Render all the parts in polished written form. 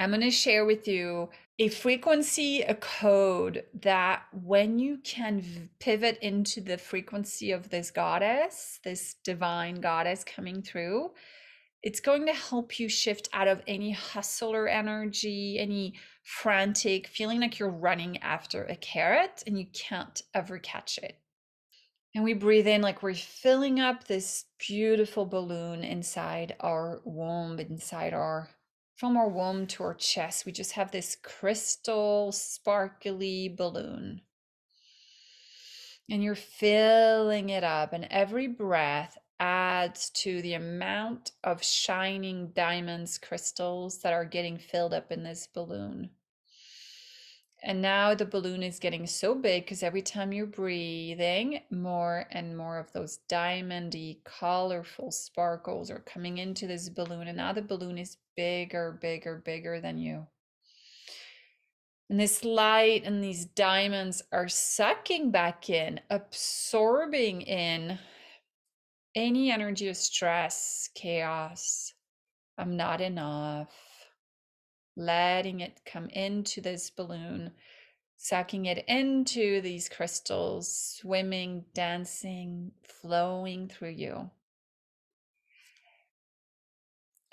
I'm going to share with you a frequency, a code that when you can pivot into the frequency of this goddess, this divine goddess coming through, it's going to help you shift out of any hustler energy, any frantic feeling like you're running after a carrot and you can't ever catch it. And we breathe in like we're filling up this beautiful balloon inside our womb, from our womb to our chest. We just have this crystal, sparkly balloon. And you're filling it up, and every breath adds to the amount of shining diamonds, crystals that are getting filled up in this balloon. And now the balloon is getting so big because every time you're breathing, more and more of those diamondy, colorful sparkles are coming into this balloon. And now the balloon is bigger, bigger, bigger than you. And this light and these diamonds are sucking back in, absorbing in any energy of stress, chaos. I'm not enough. Letting it come into this balloon, sucking it into these crystals, swimming, dancing, flowing through you.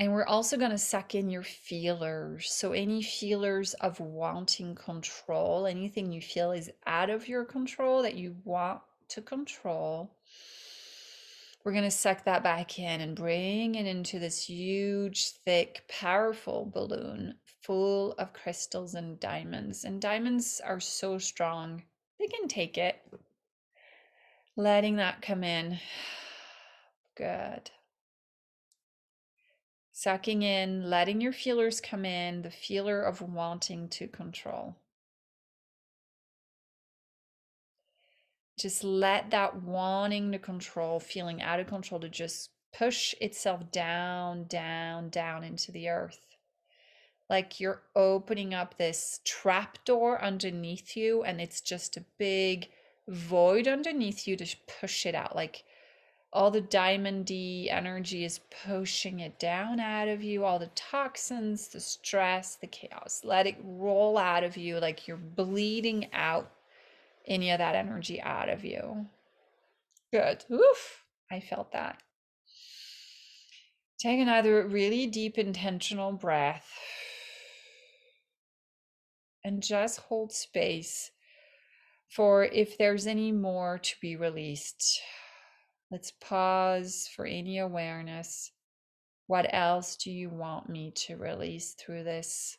And we're also going to suck in your feelers. So any feelers of wanting control, anything you feel is out of your control that you want to control, we're going to suck that back in and bring it into this huge, thick, powerful balloon full of crystals and diamonds. And diamonds are so strong, they can take it. Letting that come in. Good. Sucking in, letting your feelers come in, the feeler of wanting to control. Just let that wanting to control, feeling out of control, to just push itself down, down, down into the earth. Like you're opening up this trapdoor underneath you, and it's just a big void underneath you to push it out. Like all the diamondy energy is pushing it down out of you, all the toxins, the stress, the chaos. Let it roll out of you like you're bleeding out any of that energy out of you. Good. Oof. I felt that. Take another really deep, intentional breath and just hold space for if there's any more to be released. Let's pause for any awareness. What else do you want me to release through this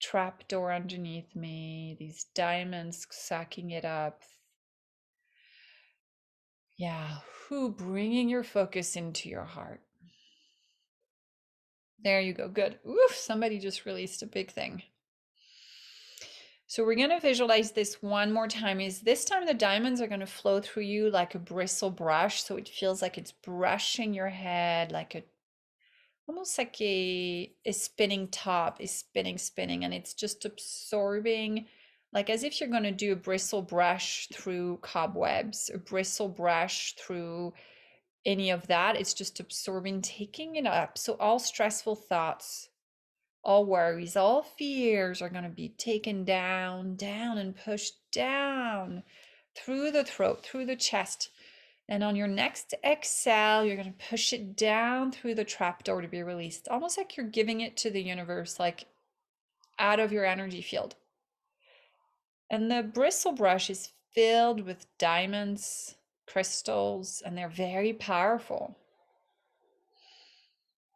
trapdoor underneath me? These diamonds sucking it up. Yeah, bringing your focus into your heart. There you go. Good. Oof, somebody just released a big thing. So we're going to visualize this one more time. This time the diamonds are going to flow through you like a bristle brush. So it feels like it's brushing your head, like almost like a spinning top is spinning, and it's just absorbing, like as if you're going to do a bristle brush through cobwebs, a bristle brush through any of that. It's just absorbing, taking it up. So all stressful thoughts, all worries, all fears are going to be taken down, down, and pushed down through the throat, through the chest. And on your next exhale, you're going to push it down through the trapdoor to be released, almost like you're giving it to the universe, like out of your energy field. And the bristle brush is filled with diamonds, crystals, and they're very powerful.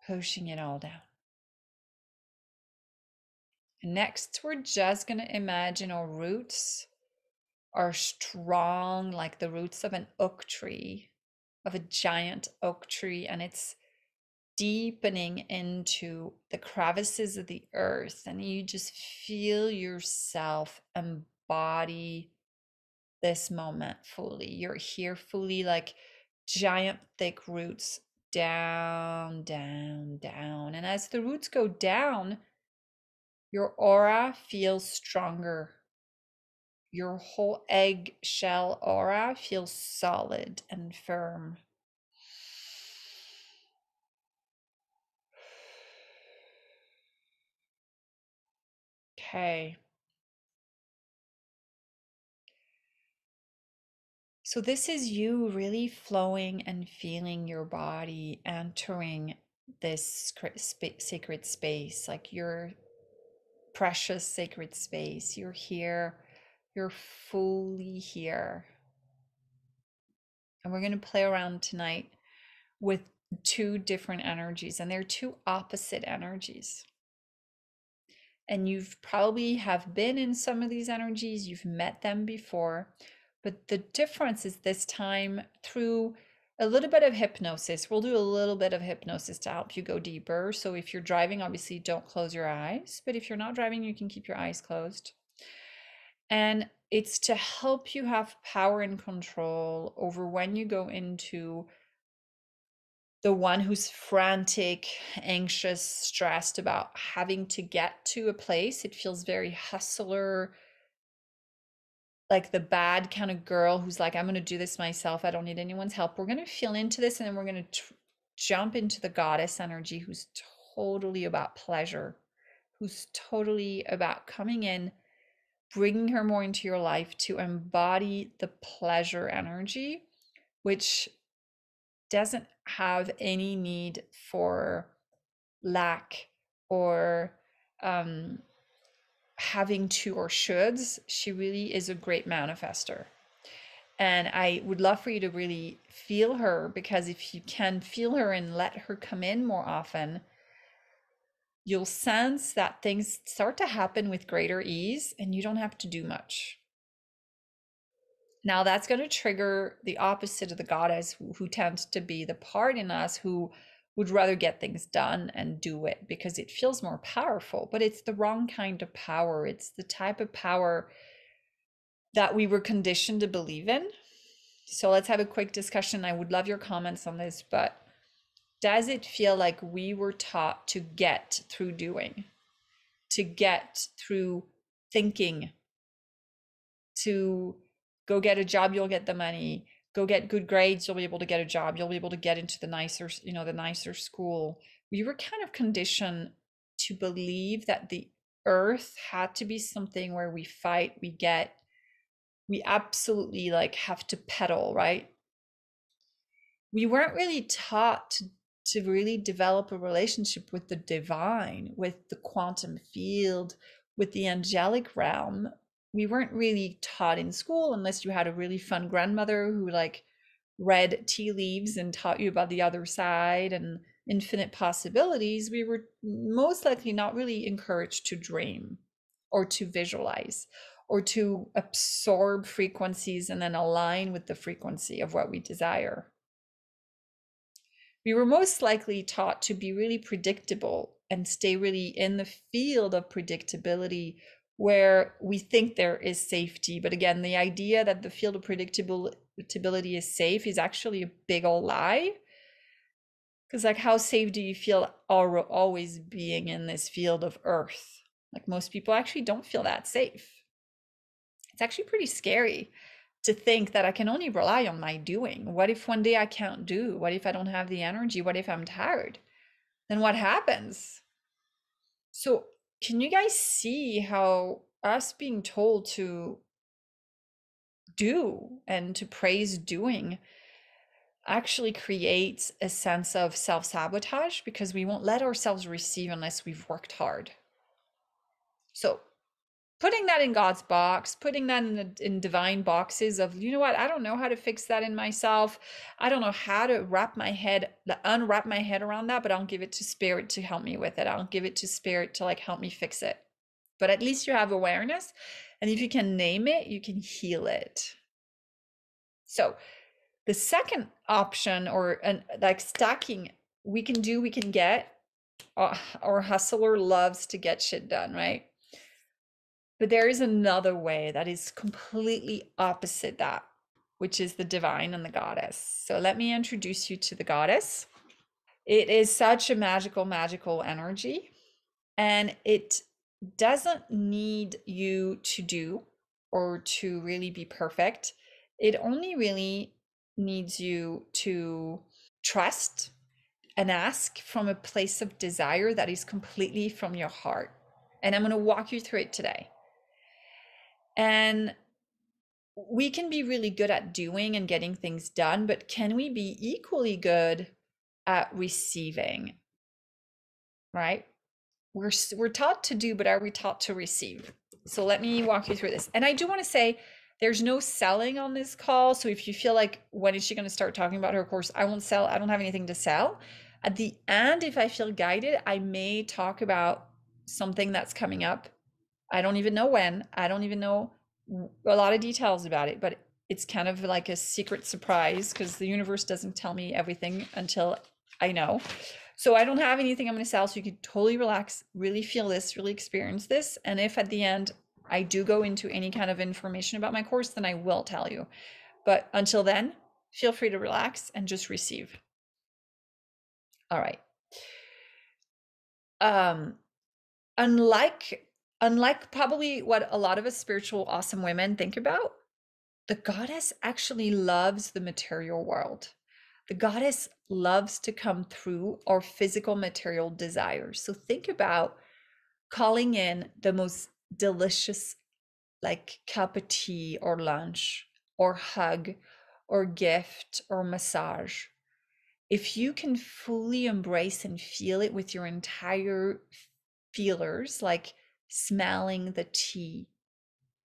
Pushing it all down. And next, we're just going to imagine our roots are strong, like the roots of an oak tree, of a giant oak tree, and it's deepening into the crevices of the earth, and you just feel yourself embody this moment fully. You're here fully, like giant thick roots down, down, down. And as the roots go down, your aura feels stronger. Your whole eggshell aura feels solid and firm. Okay. So this is you really flowing and feeling your body entering this sacred space, like your precious sacred space. You're here, you're fully here. And we're going to play around tonight with two different energies, and they're two opposite energies. And you've probably have been in some of these energies, you've met them before, but the difference is this time through a little bit of hypnosis. We'll do a little bit of hypnosis to help you go deeper. So if you're driving, obviously don't close your eyes, but if you're not driving, you can keep your eyes closed. And it's to help you have power and control over when you go into the one who's frantic, anxious, stressed about having to get to a place. It feels very hustler, like the bad kind of girl who's like, I'm going to do this myself. I don't need anyone's help. We're going to feel into this, and then we're going to jump into the goddess energy, who's totally about pleasure, who's totally about coming in, bringing her more into your life to embody the pleasure energy, which doesn't have any need for lack or having to or shoulds. She really is a great manifester. And I would love for you to really feel her, because if you can feel her and let her come in more often, you'll sense that things start to happen with greater ease and you don't have to do much. Now, that's going to trigger the opposite of the goddess, who tends to be the part in us who would rather get things done and do it because it feels more powerful. But it's the wrong kind of power. It's the type of power that we were conditioned to believe in. So let's have a quick discussion. I would love your comments on this, but does it feel like we were taught to get through doing, to get through thinking, to go get a job, you'll get the money, go get good grades, you'll be able to get a job, you'll be able to get into the nicer, the nicer school. We were kind of conditioned to believe that the earth had to be something where we fight, we absolutely like have to pedal, right? We weren't really taught to really develop a relationship with the divine, with the quantum field, with the angelic realm. We weren't really taught in school, unless you had a really fun grandmother who like read tea leaves and taught you about the other side and infinite possibilities. We were most likely not really encouraged to dream or to visualize or to absorb frequencies and then align with the frequency of what we desire. We were most likely taught to be really predictable and stay really in the field of predictability where we think there is safety. But again, the idea that the field of predictability is safe is actually a big old lie. Because like, how safe do you feel always being in this field of earth? Like, most people actually don't feel that safe. It's actually pretty scary to think that I can only rely on my doing. What if one day I can't do? What if I don't have the energy? What if I'm tired? Then what happens? So, can you guys see how us being told to do and to praise doing actually creates a sense of self-sabotage, because we won't let ourselves receive unless we've worked hard. So, putting that in God's box, putting that in divine boxes of, you know what, I don't know how to fix that in myself. I don't know how to unwrap my head around that, but I'll give it to spirit to help me with it. I'll give it to spirit to like help me fix it. But at least you have awareness. And if you can name it, you can heal it. So the second option, or like stacking, we can get, our hustler loves to get shit done, right? But there is another way that is completely opposite that, which is the divine and the goddess. So let me introduce you to the goddess. It is such a magical energy, and it doesn't need you to do or to really be perfect. It only really needs you to trust and ask from a place of desire that is completely from your heart. And I'm going to walk you through it today. And we can be really good at doing and getting things done, but can we be equally good at receiving? Right? We're taught to do, but are we taught to receive? So let me walk you through this. And I do want to say there's no selling on this call. So if you feel like, when is she going to start talking about her course? I won't sell. I don't have anything to sell. At the end, if I feel guided, I may talk about something that's coming up. I don't even know when. I don't even know a lot of details about it, but it's kind of like a secret surprise because the universe doesn't tell me everything until I know. So I don't have anything I'm going to sell, so you can totally relax, really feel this, really experience this. And if at the end I do go into any kind of information about my course, then I will tell you. But until then, feel free to relax and just receive. All right. Unlike probably what a lot of us spiritual awesome women think about, the goddess actually loves the material world. The goddess loves to come through our physical material desires. So think about calling in the most delicious, like cup of tea or lunch or hug or gift or massage. If you can fully embrace and feel it with your entire feelers, like smelling the tea,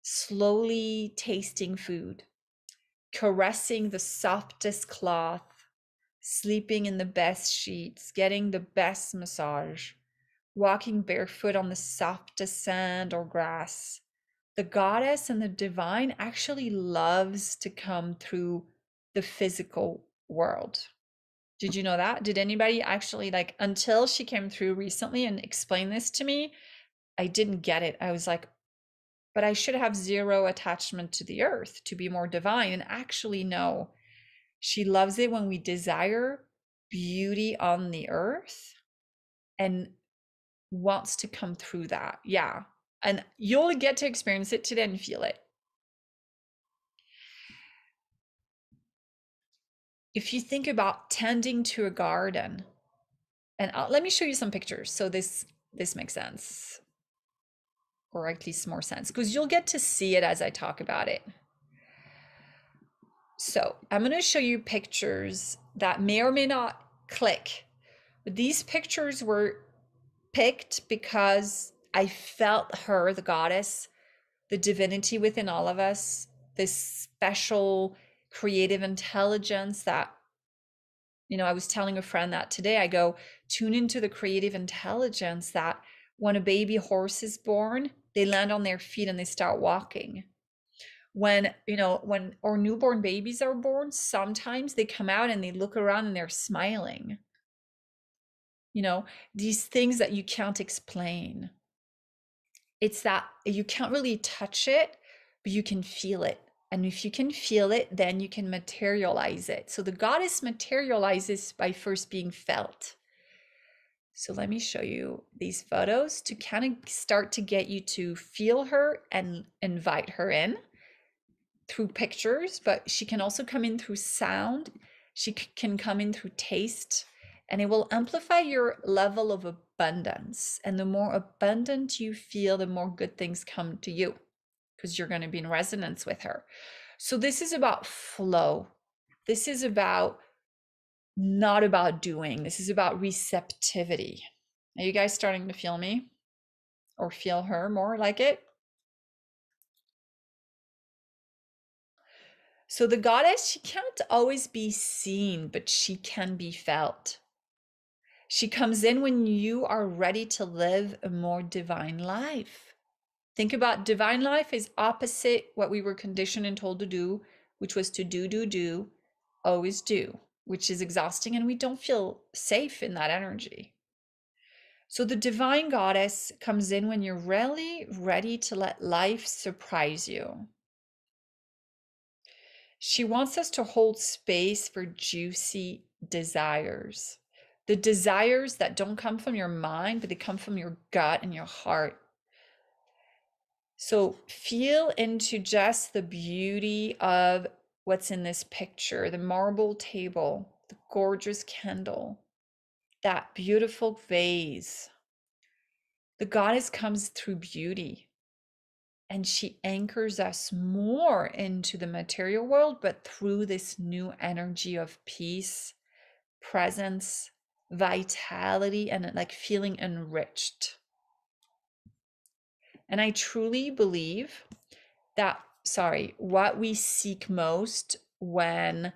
slowly tasting food, caressing the softest cloth, sleeping in the best sheets, getting the best massage, walking barefoot on the softest sand or grass. The goddess and the divine actually loves to come through the physical world. Did you know that? Did anybody actually, like, until she came through recently and explained this to me, I didn't get it. I was like, but I should have zero attachment to the earth to be more divine. And actually, no, she loves it when we desire beauty on the earth and wants to come through that. Yeah. And you'll get to experience it today and feel it. If you think about tending to a garden, and let me show you some pictures so this makes sense, or at least more sense, because you'll get to see it as I talk about it. So I'm going to show you pictures that may or may not click, but these pictures were picked because I felt her, the goddess, the divinity within all of us, this special creative intelligence that, I was telling a friend that today. I go, tune into the creative intelligence that when a baby horse is born, they land on their feet and they start walking. When our newborn babies are born, sometimes they come out and they look around and they're smiling. These things that you can't explain. It's that you can't really touch it, but you can feel it. And if you can feel it, then you can materialize it. So the goddess materializes by first being felt. So let me show you these photos to kind of start to get you to feel her and invite her in through pictures, but she can also come in through sound. She can come in through taste, and it will amplify your level of abundance. And the more abundant you feel, the more good things come to you because you're going to be in resonance with her. So this is about flow. This is about not about doing. This is about receptivity. Are you guys starting to feel me or feel her more like it? So the goddess, she can't always be seen, but she can be felt. She comes in when you are ready to live a more divine life. Think about divine life is opposite what we were conditioned and told to do, which was to do, always do, which is exhausting, and we don't feel safe in that energy. So the divine goddess comes in when you're really ready to let life surprise you. She wants us to hold space for juicy desires. The desires that don't come from your mind, but they come from your gut and your heart. So feel into just the beauty of what's in this picture, the marble table, the gorgeous candle, that beautiful vase. The goddess comes through beauty and she anchors us more into the material world, but through this new energy of peace, presence, vitality, and like feeling enriched. And I truly believe that, what we seek most when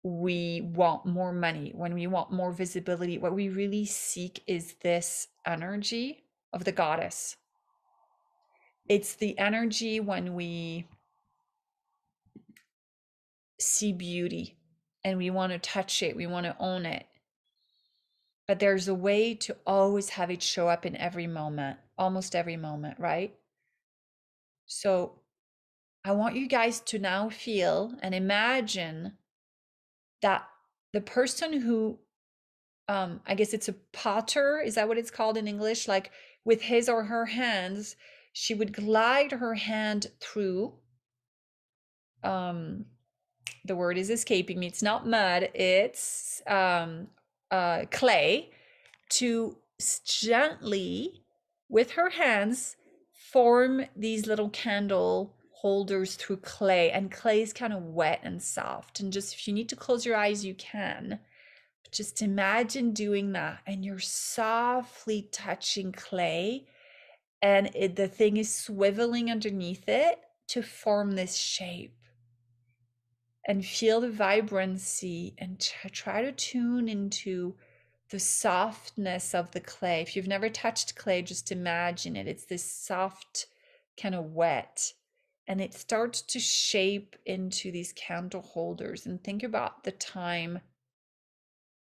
we want more money, when we want more visibility, what we really seek is this energy of the goddess. It's the energy when we see beauty and we want to touch it, we want to own it. But there's a way to always have it show up in every moment, almost every moment, right? So I want you guys to now feel and imagine that the person who, I guess it's a potter, is that what it's called in English? Like with his or her hands, she would glide her hand through, the word is escaping me. It's not mud, it's clay, to gently, with her hands, form these little candle holders through clay. And clay is kind of wet and soft. And just if you need to close your eyes, you can. But just imagine doing that, and you're softly touching clay, and the thing is swiveling underneath it to form this shape. And feel the vibrancy and try to tune into the softness of the clay. If you've never touched clay, just imagine it. It's this soft, kind of wet, and it starts to shape into these candle holders. And think about the time,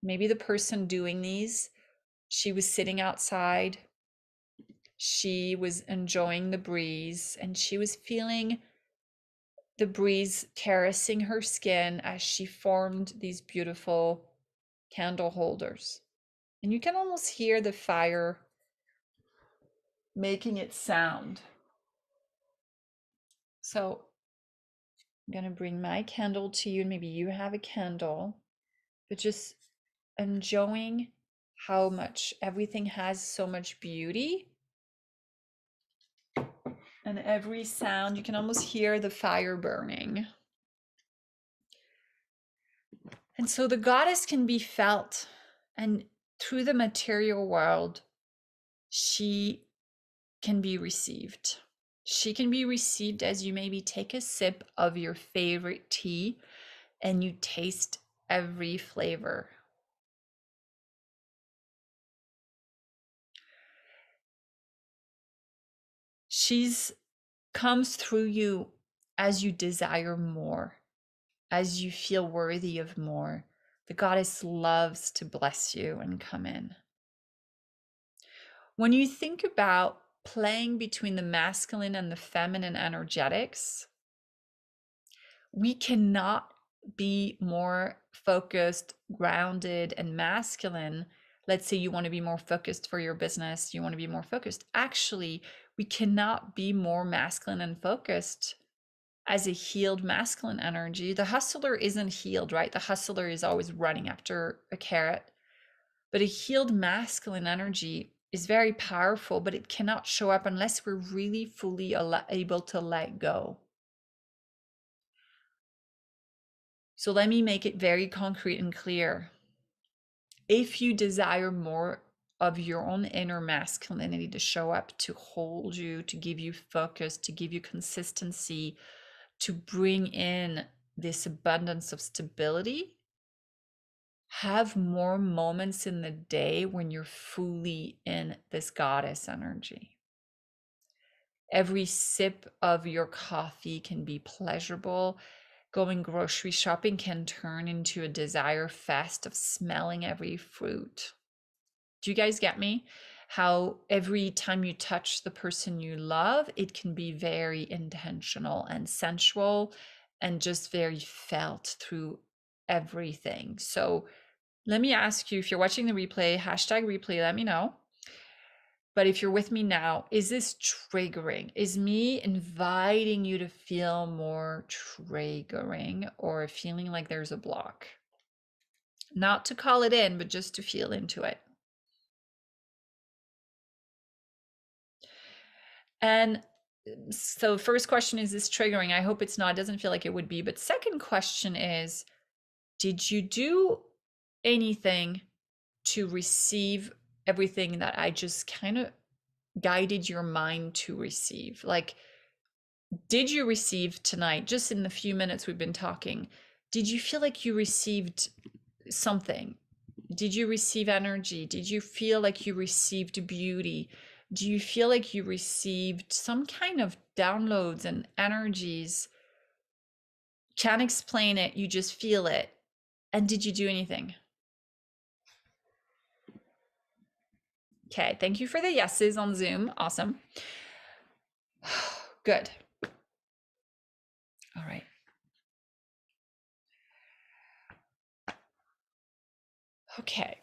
maybe the person doing these, she was sitting outside, she was enjoying the breeze, and she was feeling the breeze caressing her skin as she formed these beautiful candle holders. And you can almost hear the fire making its sound. So I'm going to bring my candle to you, and maybe you have a candle, but just enjoying how much everything has so much beauty. And every sound, you can almost hear the fire burning. And so the goddess can be felt, and through the material world, she can be received. She can be received as you maybe take a sip of your favorite tea and you taste every flavor. She's comes through you as you desire more, as you feel worthy of more. The goddess loves to bless you and come in. When you think about playing between the masculine and the feminine energetics, we cannot be more focused, grounded, and masculine. Let's say you want to be more focused for your business, you want to be more focused. Actually, we cannot be more masculine and focused as a healed masculine energy. The hustler isn't healed, right? The hustler is always running after a carrot. But a healed masculine energy is very powerful, but it cannot show up unless we're really fully able to let go. So let me make it very concrete and clear. If you desire more of your own inner masculinity to show up, to hold you, to give you focus, to give you consistency, to bring in this abundance of stability, have more moments in the day when you're fully in this goddess energy. Every sip of your coffee can be pleasurable. Going grocery shopping can turn into a desire fest of smelling every fruit. Do you guys get me? How every time you touch the person you love, it can be very intentional and sensual and just very felt through everything. So let me ask you, if you're watching the replay, hashtag replay, let me know. But if you're with me now, is this triggering? Is me inviting you to feel more triggering, or feeling like there's a block? Not to call it in, but just to feel into it. And so first question, is this triggering? I hope it's not. It doesn't feel like it would be. But second question is, did you do anything to receive everything that I just kind of guided your mind to receive? Like, did you receive tonight, just in the few minutes we've been talking, did you feel like you received something? Did you receive energy? Did you feel like you received beauty? Do you feel like you received some kind of downloads and energies? Can't explain it, you just feel it. And did you do anything? Okay, thank you for the yeses on Zoom. Awesome. Good. All right. Okay.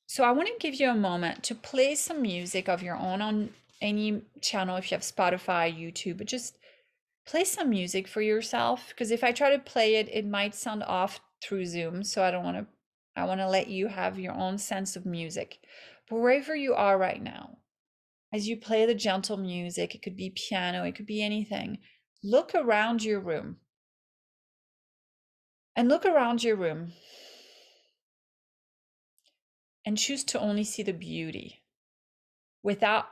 So I want to give you a moment to play some music of your own on any channel. If you have Spotify, YouTube, but just play some music for yourself, because if I try to play it, it might sound off through Zoom. So I want to let you have your own sense of music. But wherever you are right now, as you play the gentle music, it could be piano, it could be anything. Look around your room. And look around your room and choose to only see the beauty without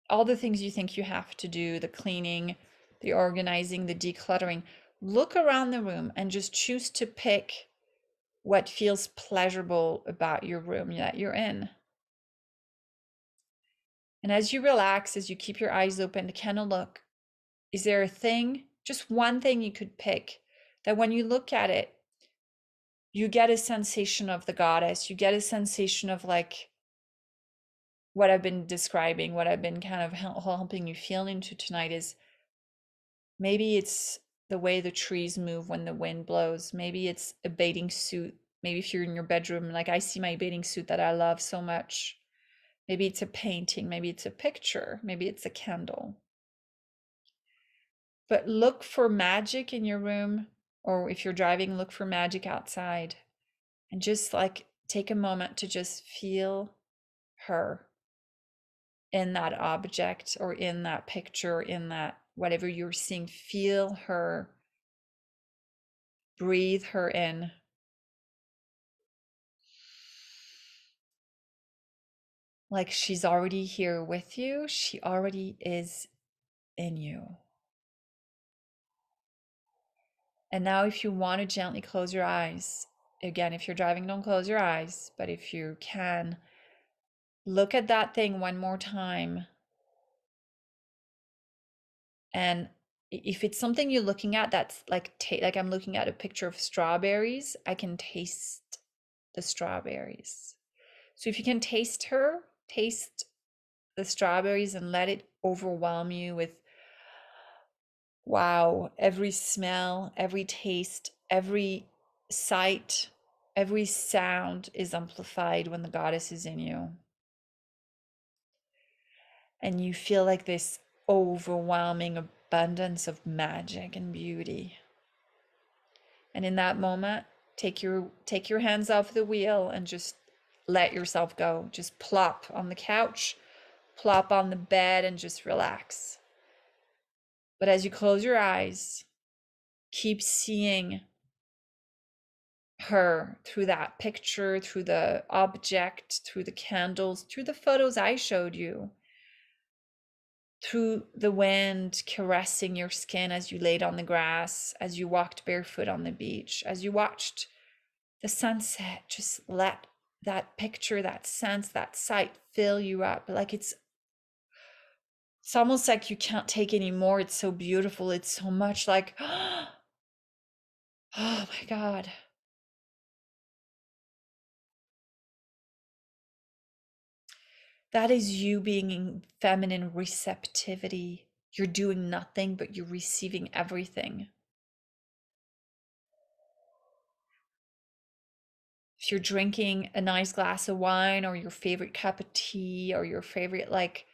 all the things you think you have to do, the cleaning, the organizing, the decluttering. Look around the room and just choose to pick what feels pleasurable about your room that you're in. And as you relax, as you keep your eyes open, kind of look, is there a thing, just one thing you could pick that when you look at it, you get a sensation of the goddess, you get a sensation of like what I've been describing, what I've been kind of helping you feel into tonight is maybe it's the way the trees move when the wind blows. Maybe it's a bathing suit. Maybe if you're in your bedroom, like I see my bathing suit that I love so much. Maybe it's a painting. Maybe it's a picture. Maybe it's a candle. But look for magic in your room, or if you're driving, look for magic outside. And just like take a moment to just feel her in that object or in that picture, in that whatever you're seeing. Feel her, breathe her in. Like she's already here with you, she already is in you. And now, if you want to gently close your eyes, again, if you're driving, don't close your eyes, but if you can, look at that thing one more time. And if it's something you're looking at that's like like I'm looking at a picture of strawberries, I can taste the strawberries. So if you can taste her, taste the strawberries and let it overwhelm you with, wow, every smell, every taste, every sight, every sound is amplified when the goddess is in you. And you feel like this overwhelming abundance of magic and beauty. And in that moment, take your hands off the wheel and just let yourself go. Just plop on the couch, plop on the bed, and just relax. But as you close your eyes, keep seeing her through that picture, through the object, through the candles, through the photos I showed you, through the wind caressing your skin as you laid on the grass, as you walked barefoot on the beach, as you watched the sunset. Just let that picture, that sense, that sight fill you up. Like it's almost like you can't take any more. It's so beautiful. It's so much like, oh my God. That is you being in feminine receptivity. You're doing nothing, but you're receiving everything. If you're drinking a nice glass of wine or your favorite cup of tea or your favorite like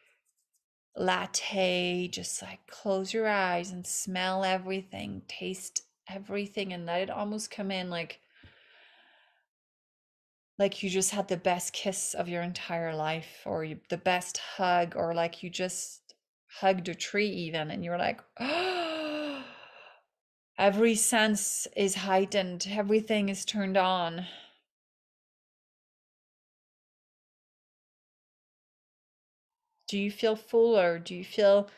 latte, just like close your eyes and smell everything, taste everything, and let it almost come in like like you just had the best kiss of your entire life, or the best hug, or like you just hugged a tree even, and you're like, oh, every sense is heightened, everything is turned on. Do you feel fuller? Do you feel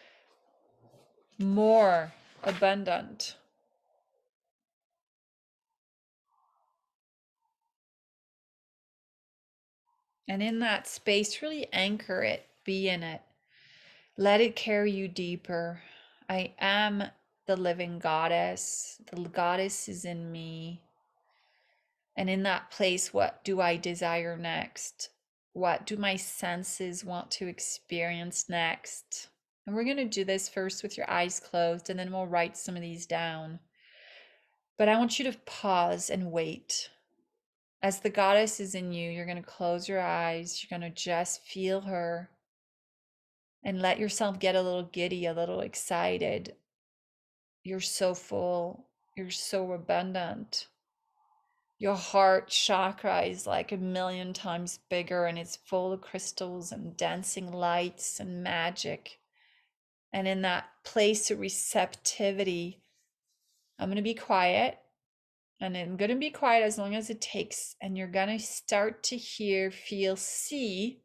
more abundant? And in that space, really anchor it, be in it. Let it carry you deeper. I am the living goddess. The goddess is in me. And in that place, what do I desire next? What do my senses want to experience next? And we're going to do this first with your eyes closed, and then we'll write some of these down. But I want you to pause and wait. As the goddess is in you, you're going to close your eyes. You're going to just feel her and let yourself get a little giddy, a little excited. You're so full. You're so abundant. Your heart chakra is like a million times bigger, and it's full of crystals and dancing lights and magic. And in that place of receptivity, I'm going to be quiet, and I'm going to be quiet as long as it takes. And you're going to start to hear, feel, see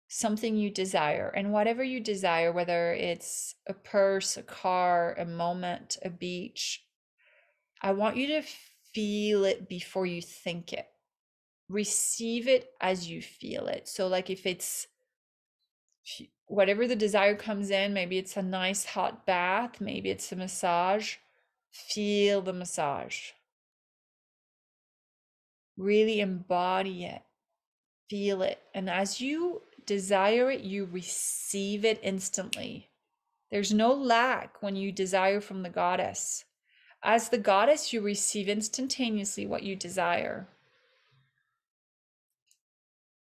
something you desire. And whatever you desire, whether it's a purse, a car, a moment, a beach, I want you to feel it before you think it. Receive it as you feel it. So, like, if it's whatever the desire comes in, maybe it's a nice hot bath, maybe it's a massage, feel the massage. Really embody it, feel it. And as you desire it, you receive it instantly. There's no lack when you desire from the goddess. As the goddess, you receive instantaneously what you desire.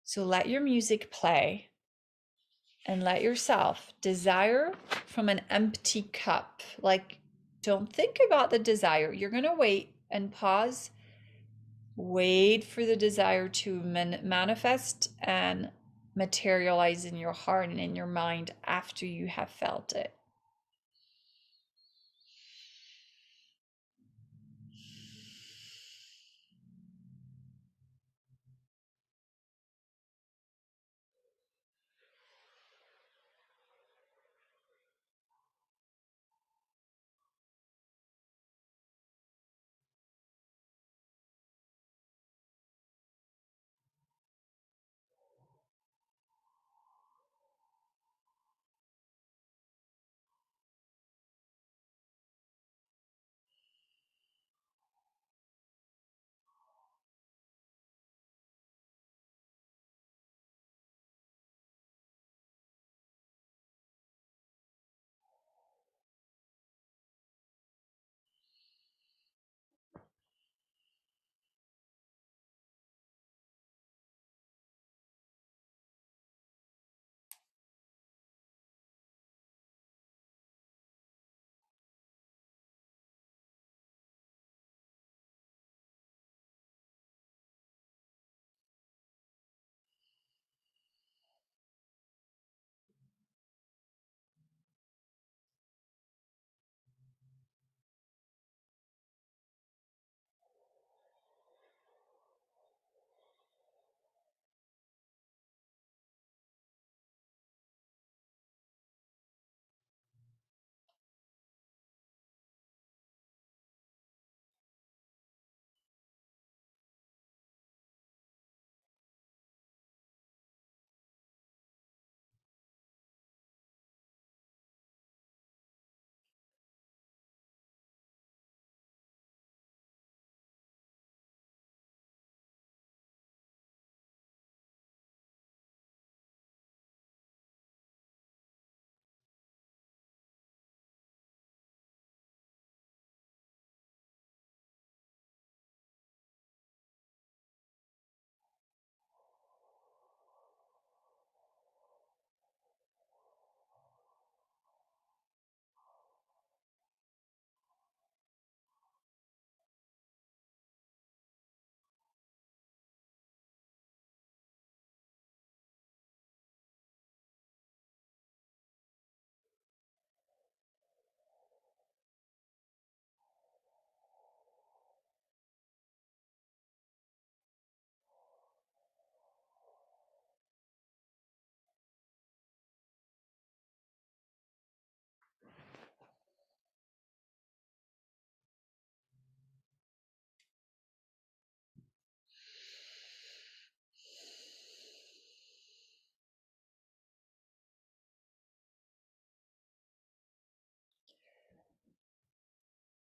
So let your music play and let yourself desire from an empty cup. Like, don't think about the desire. You're going to wait and pause. Wait for the desire to manifest and materialize in your heart and in your mind after you have felt it.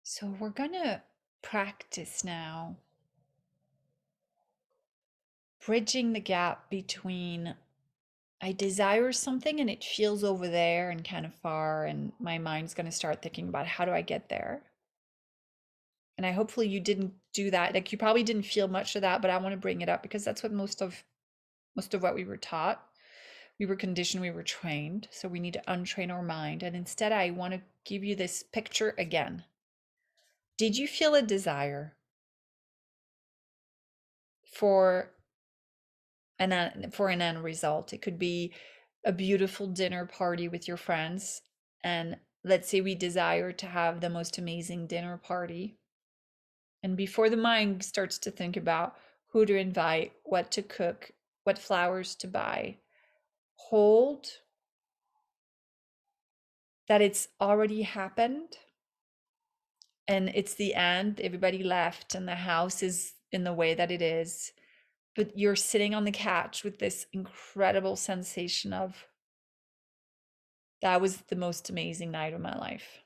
So we're gonna practice now bridging the gap between I desire something and it feels over there and kind of far, and my mind's going to start thinking about how do I get there? And I hopefully you didn't do that. Like you probably didn't feel much of that, but I want to bring it up because that's what most of what we were taught. We were conditioned, we were trained, so we need to untrain our mind. And instead I want to give you this picture again. Did you feel a desire for an end result? It could be a beautiful dinner party with your friends, and let's say we desire to have the most amazing dinner party, and before the mind starts to think about who to invite, what to cook, what flowers to buy, hold that it's already happened and it's the end. Everybody left and the house is in the way that it is, but you're sitting on the couch with this incredible sensation of that was the most amazing night of my life.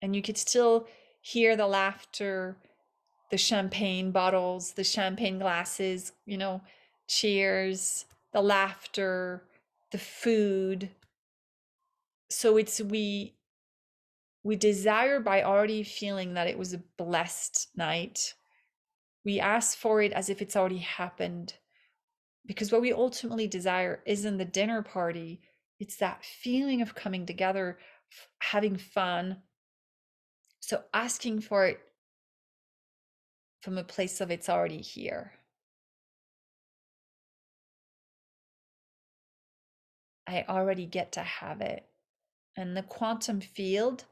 And you could still hear the laughter, the champagne bottles, the champagne glasses, cheers, the laughter, the food. So it's we desire by already feeling that it was a blessed night. We ask for it as if it's already happened. Because what we ultimately desire isn't the dinner party, it's that feeling of coming together, having fun. So asking for it from a place of it's already here. I already get to have it. And the quantum field,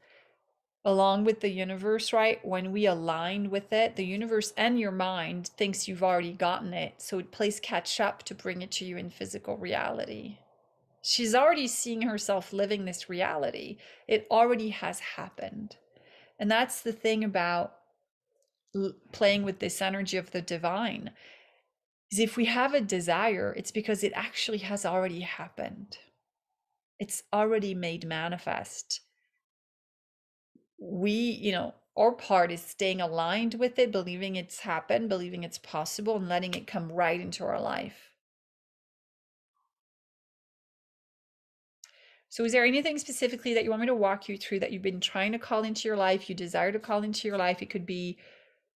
along with the universe, right? When we align with it, the universe and your mind thinks you've already gotten it. So it plays catch up to bring it to you in physical reality. She's already seeing herself living this reality. It already has happened. And that's the thing about playing with this energy of the divine, is if we have a desire, it's because it actually has already happened. It's already made manifest. Our part is staying aligned with it, believing it's happened, believing it's possible, and letting it come right into our life. So is there anything specifically that you want me to walk you through that you've been trying to call into your life, you desire to call into your life? It could be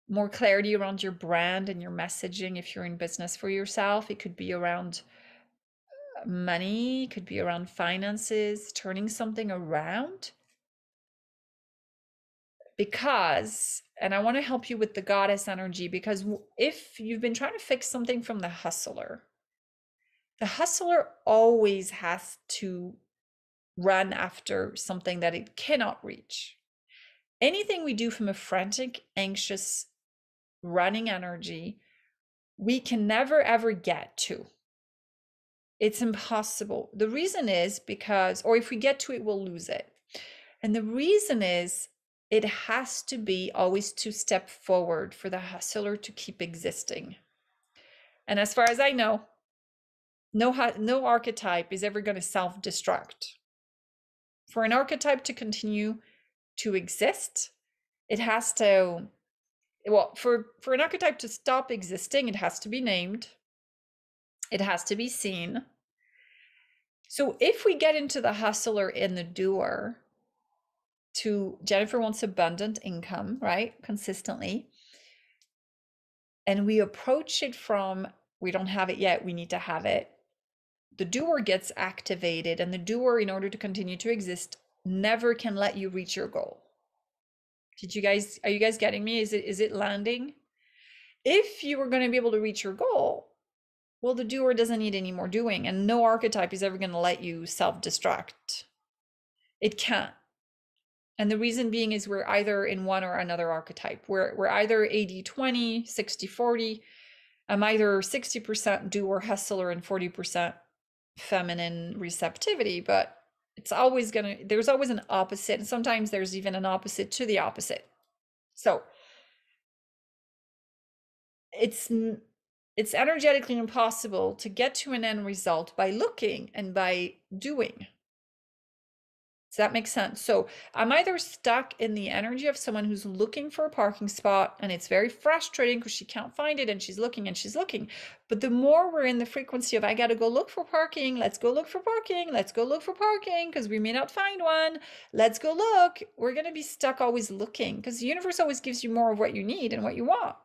more clarity around your brand and your messaging if you're in business for yourself. It could be around money, it could be around finances, turning something around. And I want to help you with the goddess energy, because if you've been trying to fix something from the hustler always has to run after something that it cannot reach. Anything we do from a frantic, anxious, running energy, we can never ever get to. It's impossible. The reason is because, or if we get to it, we'll lose it. And the reason is it has to be always 2 step forward for the hustler to keep existing. And as far as I know, no archetype is ever going to self-destruct. For an archetype to continue to exist, it has to, well, for an archetype to stop existing, it has to be named, it has to be seen. So if we get into the hustler and the doer, to Jennifer wants abundant income, right? Consistently. And we approach it from, we don't have it yet, we need to have it. The doer gets activated, and the doer, in order to continue to exist, never can let you reach your goal. Are you guys getting me? Is it landing? If you were going to be able to reach your goal, well, the doer doesn't need any more doing, and no archetype is ever going to let you self-destruct. It can't. And the reason being is we're either in one or another archetype. We're either 80-20, 60-40. I'm either 60% doer hustler and 40% feminine receptivity, but there's always an opposite, and sometimes there's even an opposite to the opposite. So it's energetically impossible to get to an end result by looking and by doing. Does that make sense? So I'm either stuck in the energy of someone who's looking for a parking spot and it's very frustrating because she can't find it and she's looking and she's looking. But the more we're in the frequency of, I got to go look for parking, let's go look for parking, let's go look for parking because we may not find one, let's go look, we're going to be stuck always looking because the universe always gives you more of what you need and what you want.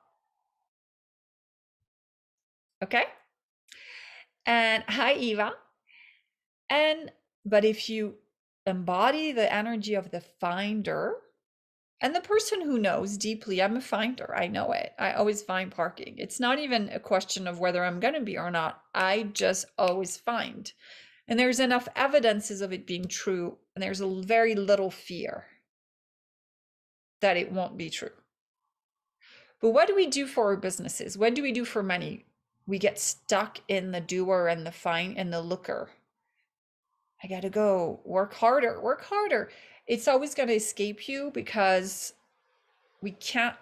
Okay? And hi, Eva. But if you embody the energy of the finder and the person who knows deeply, I'm a finder, I know it. I always find parking. It's not even a question of whether I'm going to be or not. I just always find. And there's enough evidences of it being true, and there's a very little fear that it won't be true. But what do we do for our businesses? What do we do for money? We get stuck in the doer and the find and the looker. I gotta go work harder, work harder. It's always going to escape you because we can't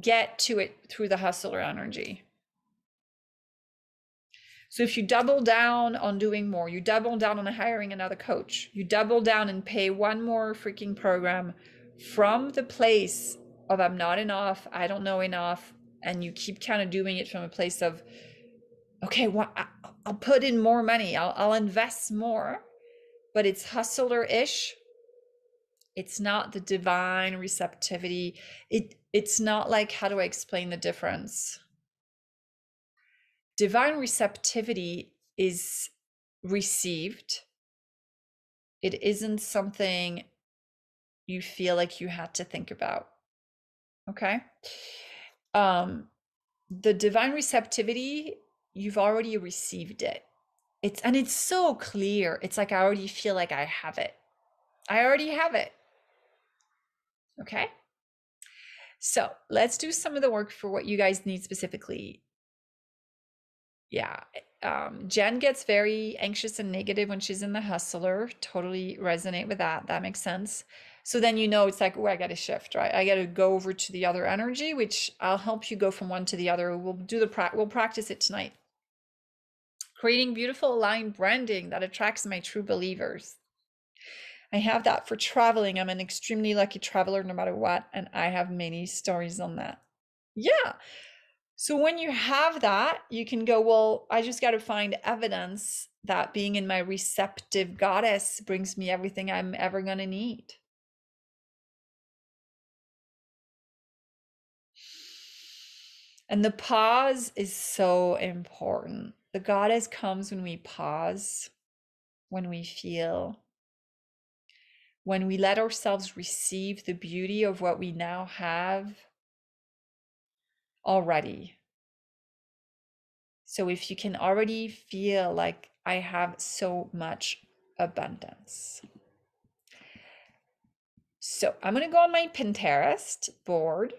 get to it through the hustler energy. So if you double down on doing more, you double down on hiring another coach, you double down and pay one more freaking program from the place of I'm not enough, I don't know enough, and you keep kind of doing it from a place of, okay, well, I'll put in more money, I'll invest more, but it's hustler-ish. It's not the divine receptivity. It's not like, how do I explain the difference? Divine receptivity is received. It isn't something you feel like you had to think about. Okay? The divine receptivity, you've already received it. It's so clear. It's like I already feel like I have it. I already have it. Okay? So let's do some of the work for what you guys need specifically. Yeah. Jen gets very anxious and negative when she's in the hustler. Totally resonate with that. That makes sense. So then you know it's like, oh, I got to shift, right? I got to go over to the other energy, which I'll help you go from one to the other. We'll practice it tonight. Creating beautiful aligned branding that attracts my true believers. I have that for traveling. I'm an extremely lucky traveler no matter what, and I have many stories on that. Yeah. So when you have that, you can go, well, I just got to find evidence that being in my receptive goddess brings me everything I'm ever going to need. And the pause is so important. The goddess comes when we pause, when we feel, when we let ourselves receive the beauty of what we now have already. So if you can already feel like I have so much abundance. So I'm going to go on my Pinterest board.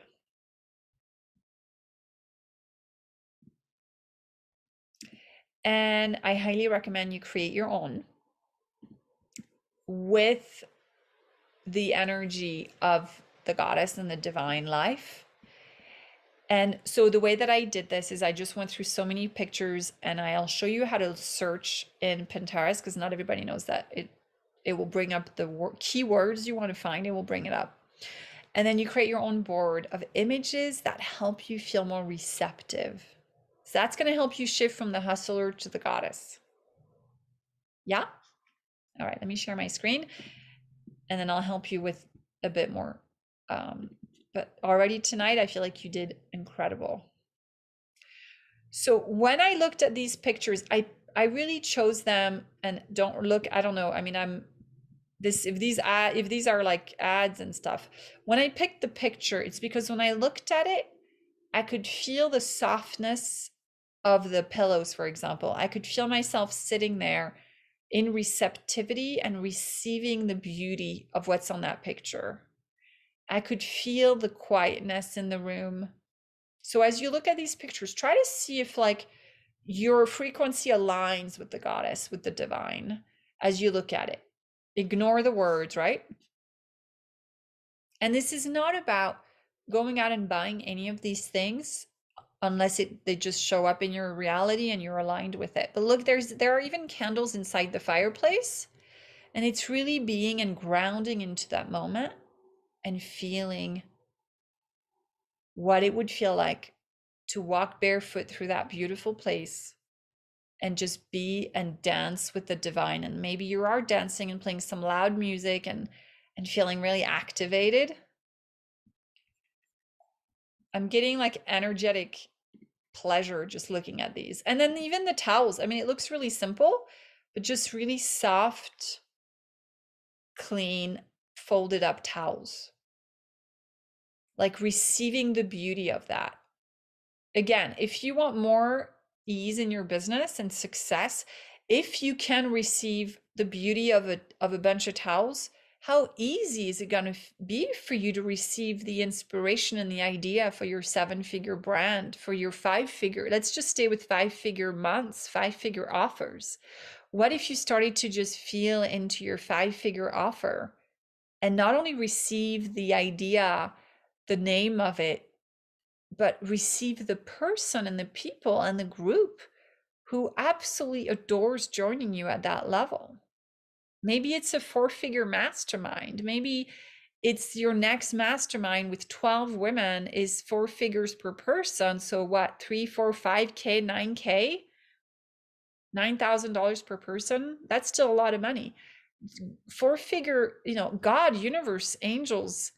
And I highly recommend you create your own with the energy of the goddess and the divine life. And so the way that I did this is I just went through so many pictures, and I'll show you how to search in Pinterest because not everybody knows that it will bring up the keywords you want to find. It will bring it up. And then you create your own board of images that help you feel more receptive. So that's going to help you shift from the hustler to the goddess. Yeah? All right, let me share my screen and then I'll help you with a bit more. But already tonight, I feel like you did incredible. So when I looked at these pictures, I really chose them, and don't look, I don't know. I mean, if these are like ads and stuff, when I picked the picture, it's because when I looked at it, I could feel the softness of the pillows, for example. I could feel myself sitting there in receptivity and receiving the beauty of what's on that picture. I could feel the quietness in the room. So as you look at these pictures, try to see if like your frequency aligns with the goddess, with the divine, as you look at it. Ignore the words, right? And this is not about going out and buying any of these things unless they just show up in your reality and you're aligned with it. But look, there are even candles inside the fireplace, And it's really being and grounding into that moment and feeling what it would feel like to walk barefoot through that beautiful place and just be and dance with the divine. And maybe you are dancing and playing some loud music and feeling really activated. I'm getting like energetic pleasure just looking at these. And then even the towels. I mean, it looks really simple, but just really soft, clean, folded up towels. Like receiving the beauty of that. Again, if you want more ease in your business and success, if you can receive the beauty of a bunch of towels, how easy is it going to be for you to receive the inspiration and the idea for your 7-figure brand, for your 5-figure? Let's just stay with 5-figure months, 5-figure offers. What if you started to just feel into your 5-figure offer and not only receive the idea, the name of it, but receive the person and the people and the group who absolutely adores joining you at that level? Maybe it's a 4-figure mastermind. Maybe it's your next mastermind with 12 women is 4 figures per person. So what, 3, 4, 5K, 9K, $9,000 per person? That's still a lot of money. 4-figure, God, universe, angels,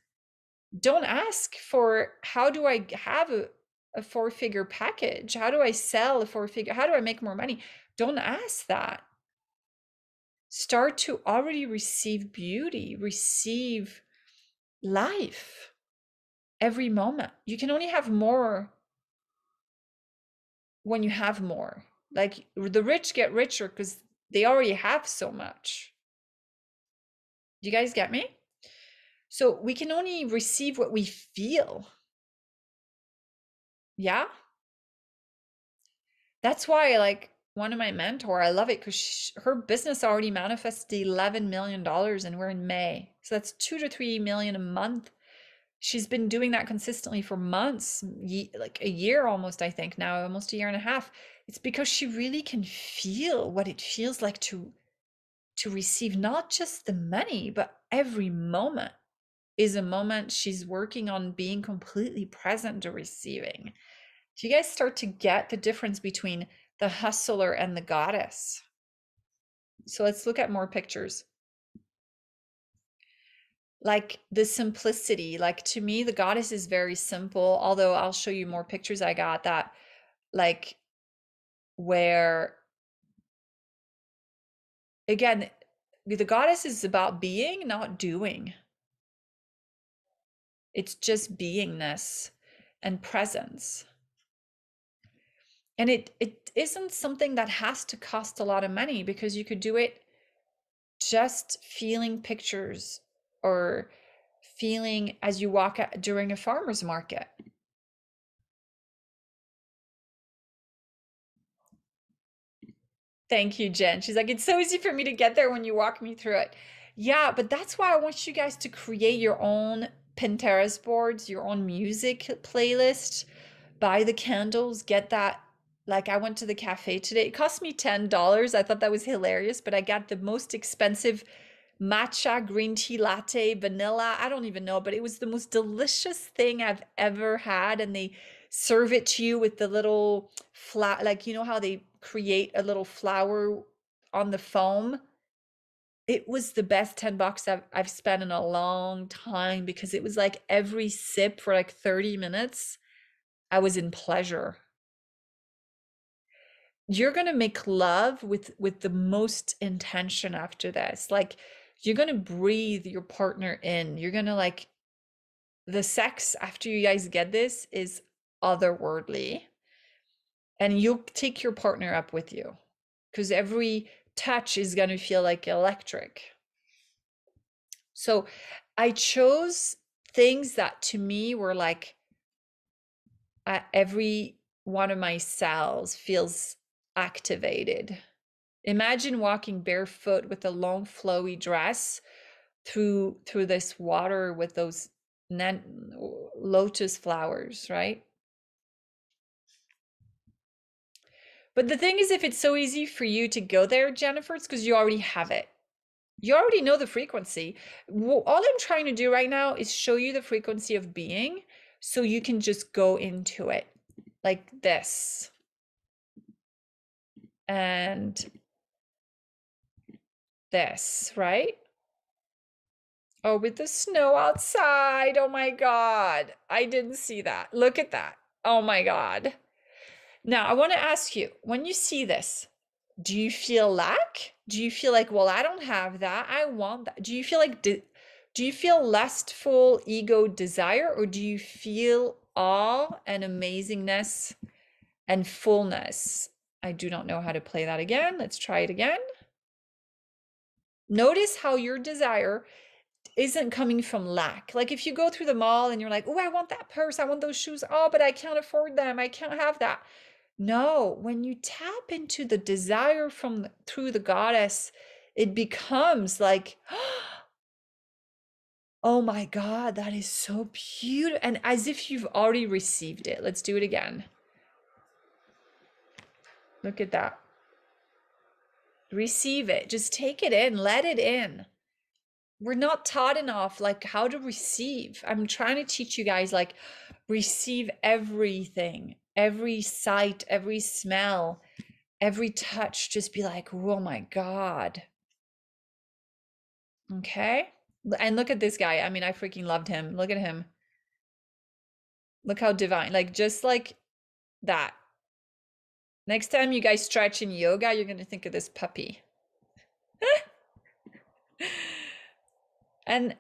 don't ask for how do I have a 4-figure package? How do I sell a 4-figure? How do I make more money? Don't ask that. Start to already receive beauty, receive life every moment. You can only have more when you have more. Like the rich get richer because they already have so much. Do you guys get me? So we can only receive what we feel. Yeah. That's why, like, one of my mentor, I love it because her business already manifested $11 million and we're in May. So that's 2 to 3 million a month. She's been doing that consistently for months, like a year almost, I think now, almost a year and a half. It's because she really can feel what it feels like to receive not just the money, but every moment is a moment she's working on being completely present to receiving. Do you guys start to get the difference between the hustler and the goddess? So let's look at more pictures. Like the simplicity, like to me, the goddess is very simple, although I'll show you more pictures I got that, like, where, again, the goddess is about being, not doing. It's just beingness and presence. And it isn't something that has to cost a lot of money because you could do it just feeling pictures or feeling as you walk out during a farmer's market. Thank you, Jen. She's like, it's so easy for me to get there when you walk me through it. Yeah, but that's why I want you guys to create your own Pinterest boards, your own music playlist, buy the candles, get that. Like I went to the cafe today. It cost me $10. I thought that was hilarious, but I got the most expensive matcha green tea latte, vanilla. I don't even know, but it was the most delicious thing I've ever had. And they serve it to you with the little flower, like, you know how they create a little flower on the foam? It was the best $10 I've spent in a long time because it was like every sip for like 30 minutes, I was in pleasure. You're going to make love with the most intention after this. Like you're going to breathe your partner in. You're going to like the sex after you guys get this is otherworldly. And you'll take your partner up with you because every touch is going to feel like electric. So I chose things that to me were like every one of my cells feels activated. Imagine walking barefoot with a long flowy dress through this water with those lotus flowers, right? But the thing is, if it's so easy for you to go there, Jennifer, it's because you already have it. You already know the frequency. All I'm trying to do right now is show you the frequency of being so you can just go into it like this. And this, right? Oh, with the snow outside. Oh my God. I didn't see that. Look at that. Oh my God. Now, I want to ask you, when you see this, do you feel lack? Do you feel like, well, I don't have that. I want that. Do you feel like, do you feel lustful ego desire, or do you feel awe and amazingness and fullness? I do not know how to play that again. Let's try it again. Notice how your desire isn't coming from lack. Like if you go through the mall and you're like, oh, I want that purse, I want those shoes. Oh, but I can't afford them. I can't have that. No, when you tap into the desire from through the goddess, it becomes like, oh my God, that is so beautiful. And as if you've already received it. Let's do it again. Look at that. Receive it. Just take it in, let it in. We're not taught enough like how to receive. I'm trying to teach you guys like receive everything, every sight, every smell, every touch. Just be like, oh my God. Okay. And look at this guy. I mean, I freaking loved him. Look at him. Look how divine. Like just like that. Next time you guys stretch in yoga, you're going to think of this puppy. And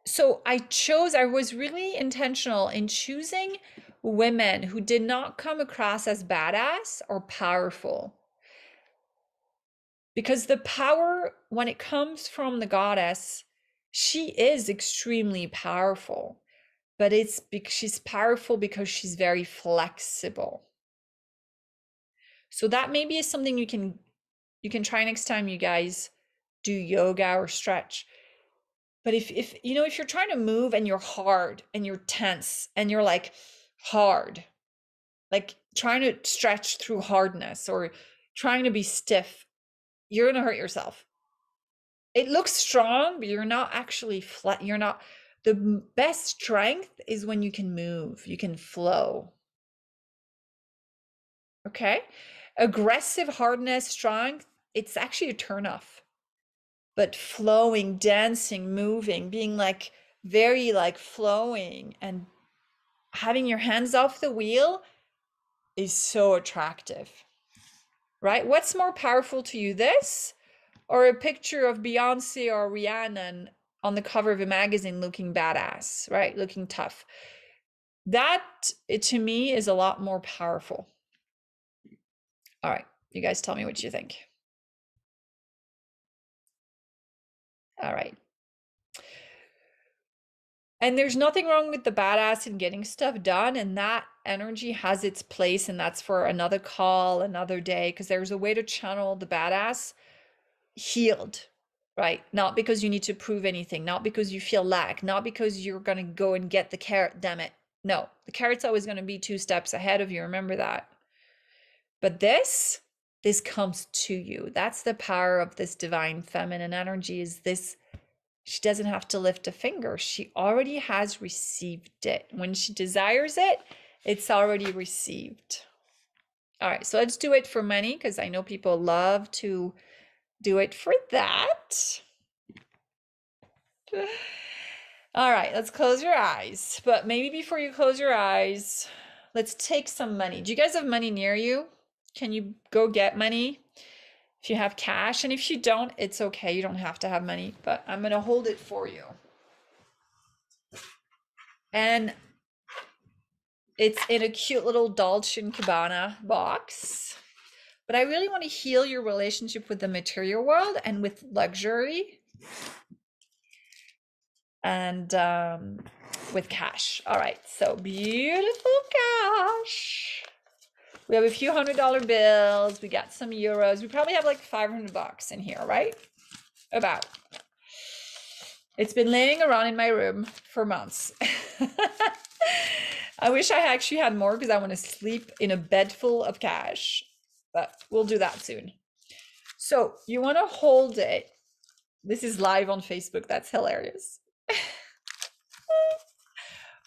so I was really intentional in choosing women who did not come across as badass or powerful. Because the power, when it comes from the goddess, she is extremely powerful, but it's because she's powerful because she's very flexible. So that maybe is something you can try next time you guys do yoga or stretch. But if you know, if you're trying to move and you're hard and you're tense and you're like hard, like trying to stretch through hardness or trying to be stiff, you're going to hurt yourself. It looks strong, but you're not actually flat. You're not. The best strength is when you can move, you can flow. Okay? Aggressive hardness, strength, it's actually a turnoff. But flowing, dancing, moving, being like very like flowing and having your hands off the wheel is so attractive, right? What's more powerful to you, this or a picture of Beyonce or Rihanna on the cover of a magazine looking badass, right? Looking tough. That, to me, is a lot more powerful. All right, you guys tell me what you think. All right. And there's nothing wrong with the badass and getting stuff done, and that energy has its place, and that's for another call, another day, because there's a way to channel the badass healed, right? Not because you need to prove anything, not because you feel lack, not because you're going to go and get the carrot, damn it. No, the carrot's always going to be 2 steps ahead of you. Remember that. But this comes to you. That's the power of this divine feminine energy, is this. She doesn't have to lift a finger. She already has received it. When she desires it, it's already received. All right, so let's do it for money, because I know people love to do it for that. All right, let's close your eyes. But maybe before you close your eyes, let's take some money. Do you guys have money near you? Can you go get money? If you have cash, and if you don't, it's okay. You don't have to have money, but I'm going to hold it for you. And it's in a cute little Dolce & Gabbana box. But I really want to heal your relationship with the material world and with luxury and with cash. All right, so beautiful cash. We have a few $100 bills. We got some euros. We probably have like $500 in here, right? About. It's been laying around in my room for months. I wish I actually had more, because I want to sleep in a bed full of cash, but we'll do that soon. So you want to hold it This is live on Facebook. That's hilarious.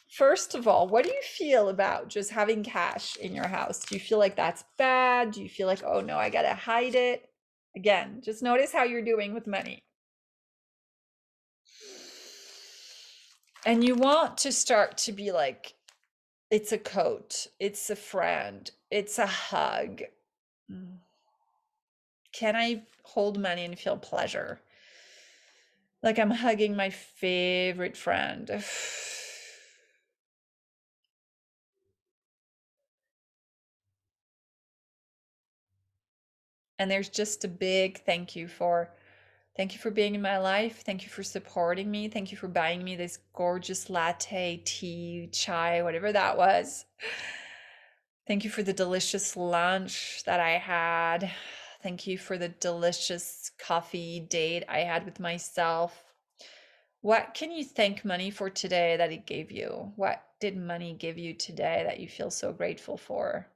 First of all, what do you feel about just having cash in your house? Do you feel like that's bad? Do you feel like, oh no, I gotta hide it? Again, just notice how you're doing with money. And you want to start to be like, it's a coat, it's a friend, it's a hug. Can I hold money and feel pleasure? Like I'm hugging my favorite friend. And there's just a big thank you for being in my life. Thank you for supporting me. Thank you for buying me this gorgeous latte, tea, chai, whatever that was. Thank you for the delicious lunch that I had. Thank you for the delicious coffee date I had with myself. What can you thank money for today that it gave you? What did money give you today that you feel so grateful for?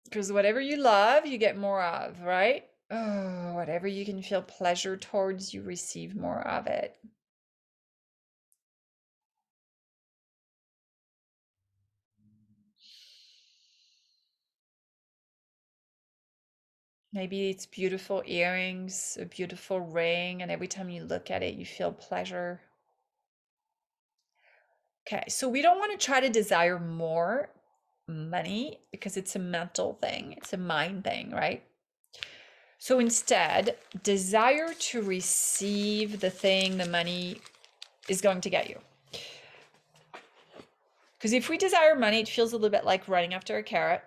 Because whatever you love, you get more of, right? Oh, whatever you can feel pleasure towards, you receive more of it. Maybe it's beautiful earrings, a beautiful ring, and every time you look at it, you feel pleasure. Okay, so we don't want to try to desire more money because it's a mental thing, it's a mind thing, right? So instead, desire to receive the thing the money is going to get you. Because if we desire money, it feels a little bit like running after a carrot.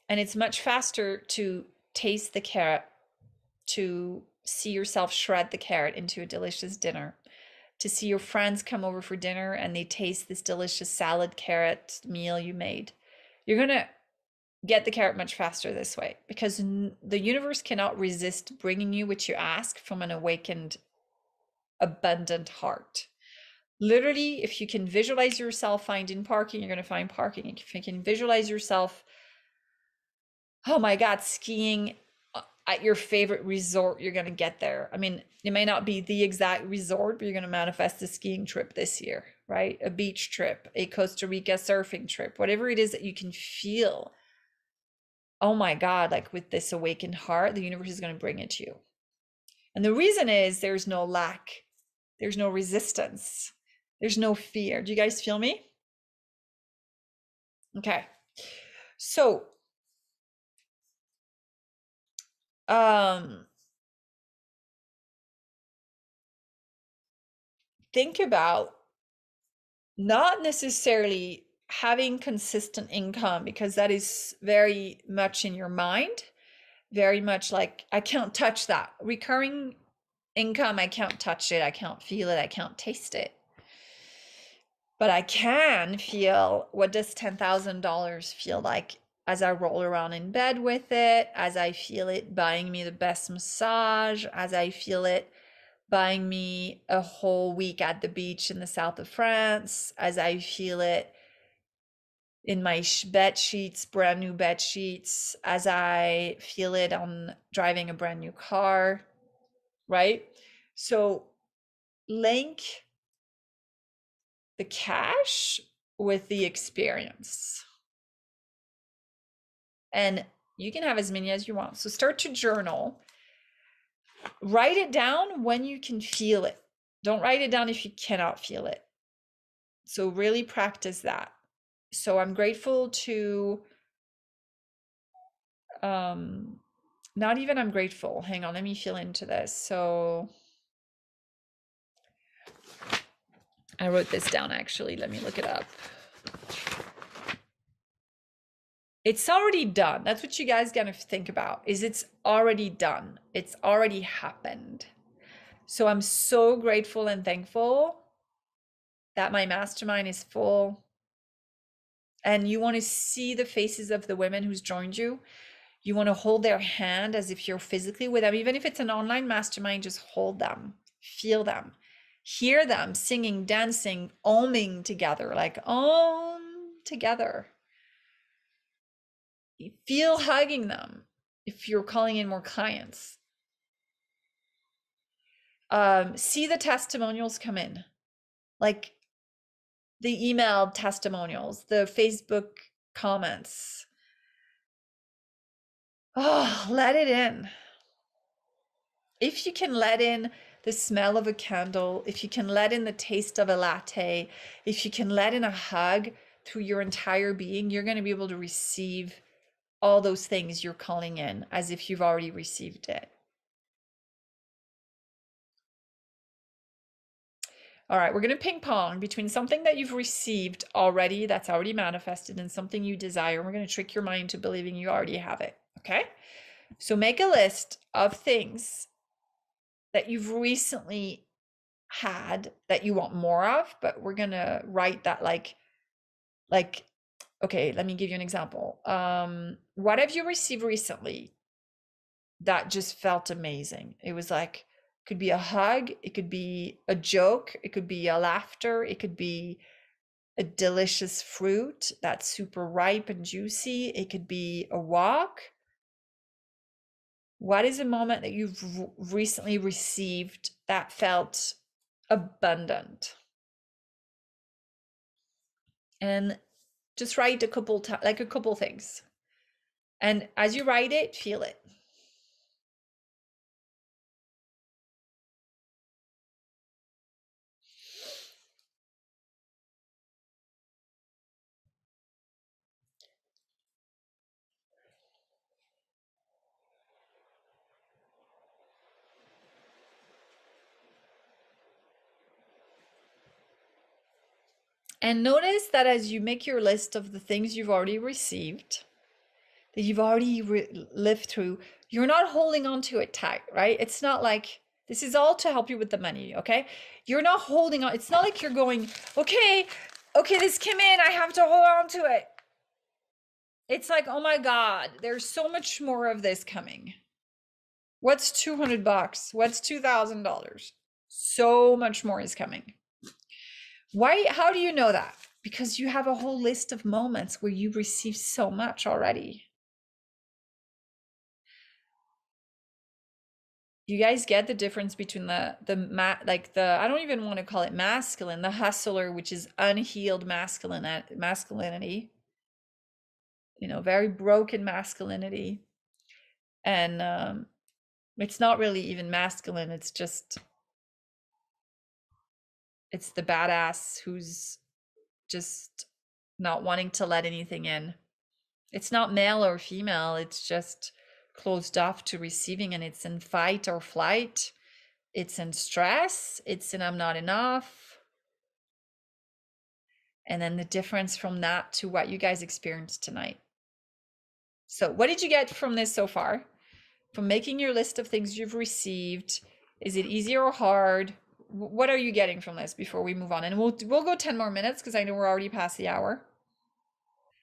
And it's much faster to taste the carrot, to see yourself shred the carrot into a delicious dinner, to see your friends come over for dinner and they taste this delicious salad carrot meal you made. You're going to get the carrot much faster this way because the universe cannot resist bringing you what you ask from an awakened, abundant heart. Literally, if you can visualize yourself finding parking, you're going to find parking. If you can visualize yourself, oh my God, skiing at your favorite resort, you're going to get there. I mean, it may not be the exact resort, but you're going to manifest a skiing trip this year, right? A beach trip, a Costa Rica surfing trip, whatever it is that you can feel. Oh my God, like with this awakened heart, the universe is going to bring it to you. And the reason is there's no lack, there's no resistance, there's no fear. Do you guys feel me? Okay. So, think about not necessarily having consistent income because that is very much in your mind, very much like, I can't touch that. Recurring income, I can't touch it, I can't feel it, I can't taste it. But I can feel, what does $10,000 feel like as I roll around in bed with it, as I feel it buying me the best massage, as I feel it buying me a whole week at the beach in the south of France, as I feel it in my bed sheets, brand new bed sheets, as I feel it on driving a brand new car, right? So link the cash with the experience. And you can have as many as you want. So start to journal. Write it down when you can feel it. Don't write it down if you cannot feel it. So really practice that. So I'm grateful to, not even I'm grateful. Hang on, let me feel into this. So I wrote this down actually. Let me look it up. It's already done. That's what you guys gotta think about, is it's already done. It's already happened. So I'm so grateful and thankful that my mastermind is full. And you want to see the faces of the women who's joined you. You want to hold their hand as if you're physically with them. Even if it's an online mastermind, just hold them, feel them, hear them singing, dancing, oming together, like om together. Feel hugging them if you're calling in more clients. See the testimonials come in, like the emailed testimonials, the Facebook comments. Oh, let it in. If you can let in the smell of a candle, if you can let in the taste of a latte, if you can let in a hug through your entire being, you're going to be able to receive all those things you're calling in as if you've already received it. All right, we're going to ping pong between something that you've received already, that's already manifested, and something you desire. We're going to trick your mind to believing you already have it. Okay? So make a list of things that you've recently had that you want more of, but we're going to write that like, okay, let me give you an example. What have you received recently that just felt amazing? It was like, could be a hug, it could be a joke, it could be a laughter, it could be a delicious fruit that's super ripe and juicy, it could be a walk. What is a moment that you've recently received that felt abundant? And just write a couple like a couple things. And as you write it, feel it. And notice that as you make your list of the things you've already received, that you've already lived through, you're not holding on to it tight, right? It's not like, this is all to help you with the money, okay? You're not holding on. It's not like you're going, okay, this came in, I have to hold on to it. It's like, oh my God, there's so much more of this coming. What's 200 bucks? What's $2,000? So much more is coming. Why? How do you know that? Because you have a whole list of moments where you received so much already. You guys get the difference between the I don't even want to call it masculine, the hustler, which is unhealed masculinity, very broken masculinity. And it's not really even masculine, it's the badass who's just not wanting to let anything in. It's not male or female, it's just closed off to receiving, and it's in fight or flight. It's in stress, it's in I'm not enough. And then the difference from that to what you guys experienced tonight. So what did you get from this so far? From making your list of things you've received, is it easy or hard? What are you getting from this before we move on? And we'll go 10 more minutes because I know we're already past the hour.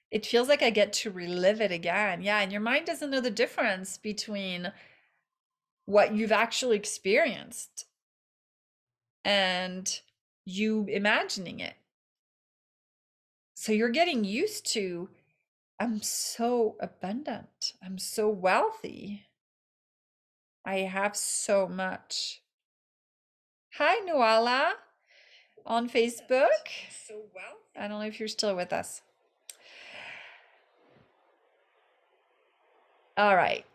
It feels like I get to relive it again. Yeah, and your mind doesn't know the difference between what you've actually experienced and you imagining it. So you're getting used to, I'm so abundant, I'm so wealthy, I have so much. Hi, Nuala on Facebook. I don't know if you're still with us. All right.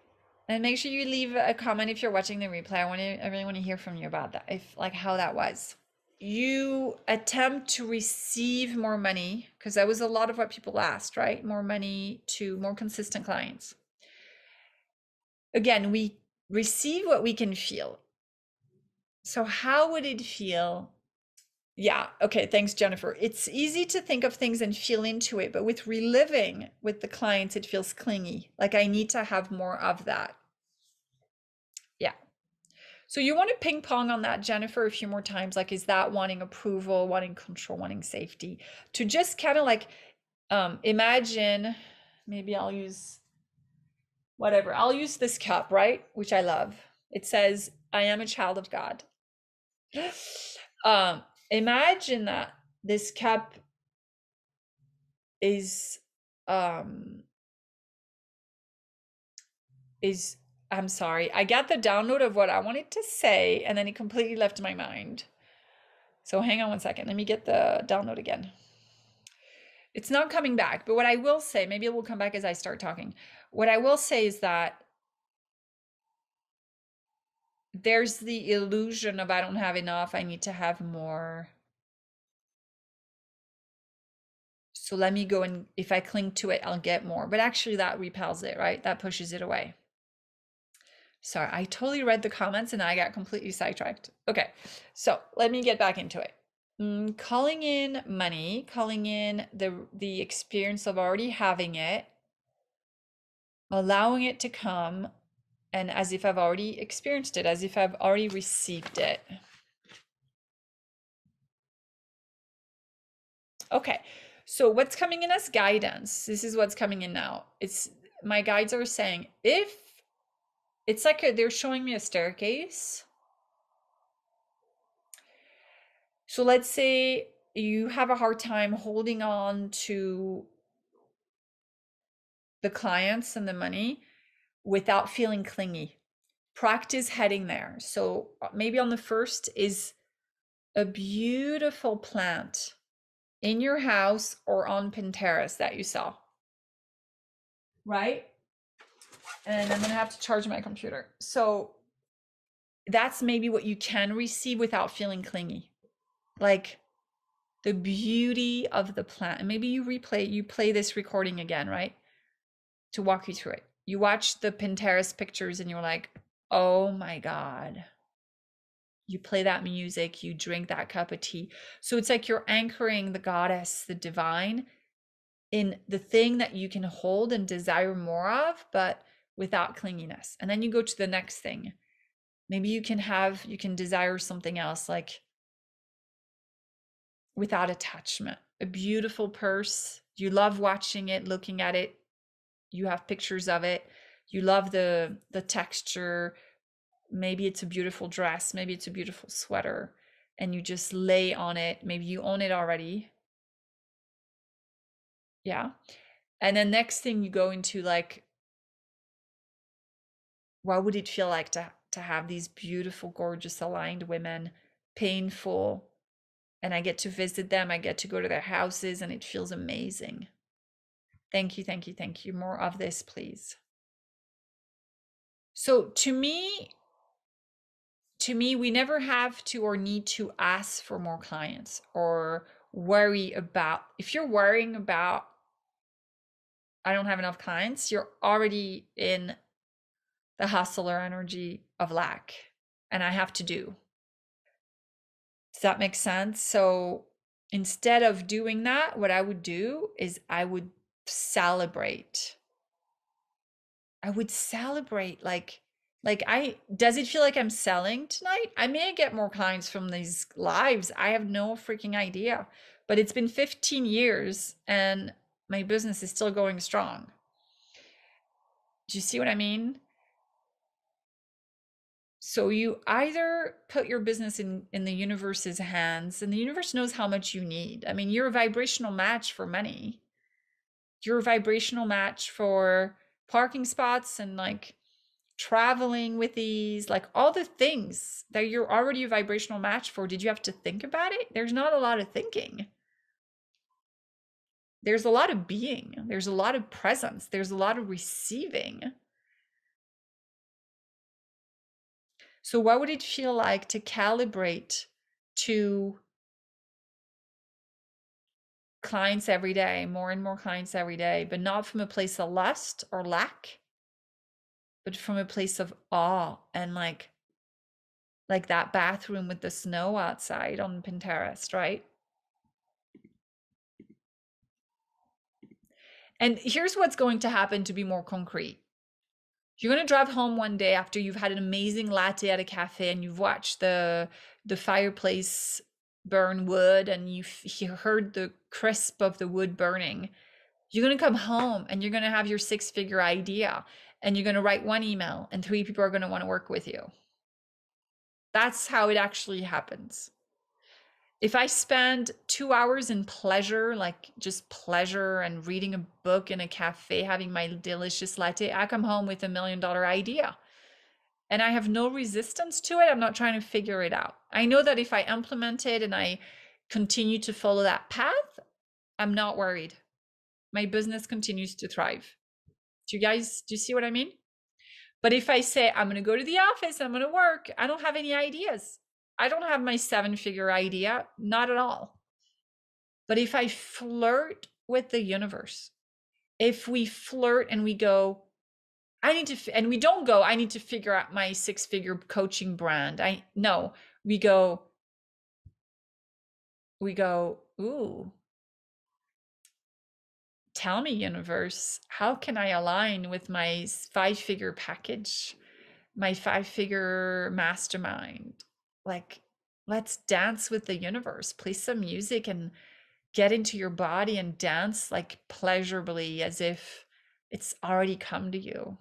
And make sure you leave a comment if you're watching the replay. I really want to hear from you about that. How that was. You attempt to receive more money, because that was a lot of what people asked, right? More money to more consistent clients. Again, we receive what we can feel. So how would it feel? Yeah, okay, thanks, Jennifer. It's easy to think of things and feel into it, but with reliving with the clients, it feels clingy. Like I need to have more of that. Yeah. So you want to ping pong on that, Jennifer, a few more times. Like, is that wanting approval, wanting control, wanting safety? To just kind of like imagine, maybe I'll use whatever. I'll use this cup, right? Which I love. It says, I am a child of God. Imagine that this cup is is, I'm sorry, I got the download of what I wanted to say and then it completely left my mind. So hang on one second. Let me get the download again. It's not coming back, but what I will say, maybe it will come back as I start talking. What I will say is that there's the illusion of I don't have enough, I need to have more. So let me go, and if I cling to it, I'll get more. But actually that repels it, right? That pushes it away. Sorry, I totally read the comments and I got completely sidetracked. Okay, so let me get back into it. Calling in money, calling in the experience of already having it, allowing it to come, and as if I've already experienced it, as if I've already received it. Okay, so what's coming in as guidance? This is what's coming in now. It's my guides are saying, if it's like they're showing me a staircase. So let's say you have a hard time holding on to the clients and the money without feeling clingy. Practice heading there. So maybe on the first is a beautiful plant in your house or on Pinterest that you saw. Right? And I'm gonna have to charge my computer. So that's maybe what you can receive without feeling clingy. Like the beauty of the plant. And maybe you play this recording again, right? To walk you through it. You watch the Pinterest pictures and you're like, oh my God. You play that music, you drink that cup of tea. So it's like you're anchoring the goddess, the divine, in the thing that you can hold and desire more of, but without clinginess. And then you go to the next thing. Maybe you can desire something else, like without attachment. A beautiful purse. You love watching it, looking at it. You have pictures of it. You love the texture. Maybe it's a beautiful dress. Maybe it's a beautiful sweater. And you just lay on it. Maybe you own it already. Yeah. And then next thing you go into, like, what would it feel like to have these beautiful, gorgeous, aligned women, painful, and I get to visit them, I get to go to their houses, and it feels amazing. Thank you, thank you, thank you. More of this, please. So to me, we never have to or need to ask for more clients or worry about, if you're worrying about, I don't have enough clients, you're already in the hustler energy of lack, and I have to do. Does that make sense? So instead of doing that, what I would do is I would celebrate. I would celebrate, like does it feel like I'm selling tonight? I may get more clients from these lives. I have no freaking idea. But it's been 15 years and my business is still going strong. Do you see what I mean? So you either put your business in the universe's hands, and the universe knows how much you need. I mean, you're a vibrational match for money. You're a vibrational match for parking spots and like traveling with these, like all the things that you're already a vibrational match for. Did you have to think about it? There's not a lot of thinking. There's a lot of being. There's a lot of presence. There's a lot of receiving. So what would it feel like to calibrate to clients every day, more and more clients every day, but not from a place of lust or lack, but from a place of awe and like that bathroom with the snow outside on Pinterest, right? And here's what's going to happen to be more concrete. You're going to drive home one day after you've had an amazing latte at a cafe and you've watched the fireplace burn wood and you heard the crisp of the wood burning. You're going to come home and you're going to have your 6-figure idea and you're going to write one email and 3 people are going to want to work with you. That's how it actually happens. If I spend 2 hours in pleasure, like just pleasure and reading a book in a cafe, having my delicious latte, I come home with $1 million idea. And I have no resistance to it. I'm not trying to figure it out. I know that if I implement it and I continue to follow that path, I'm not worried. My business continues to thrive. Do you see what I mean? But if I say, I'm going to go to the office, I'm going to work, I don't have any ideas. I don't have my 7-figure idea, not at all. But if I flirt with the universe, if we flirt and we go, and we don't go, I need to figure out my 6-figure coaching brand. No, we go, ooh, tell me, universe, how can I align with my 5-figure package, my 5-figure mastermind? Like, let's dance with the universe, play some music and get into your body and dance like pleasurably as if it's already come to you.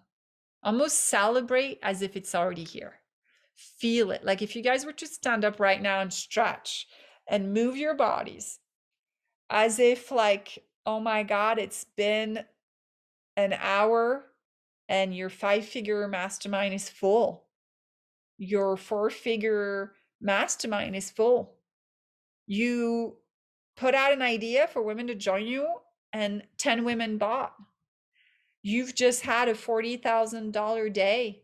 Almost celebrate as if it's already here. Feel it. Like if you guys were to stand up right now and stretch and move your bodies as if like, oh my God, it's been an hour and your 5-figure mastermind is full. Your 4-figure mastermind is full. You put out an idea for women to join you and 10 women bought. You've just had a $40,000 day.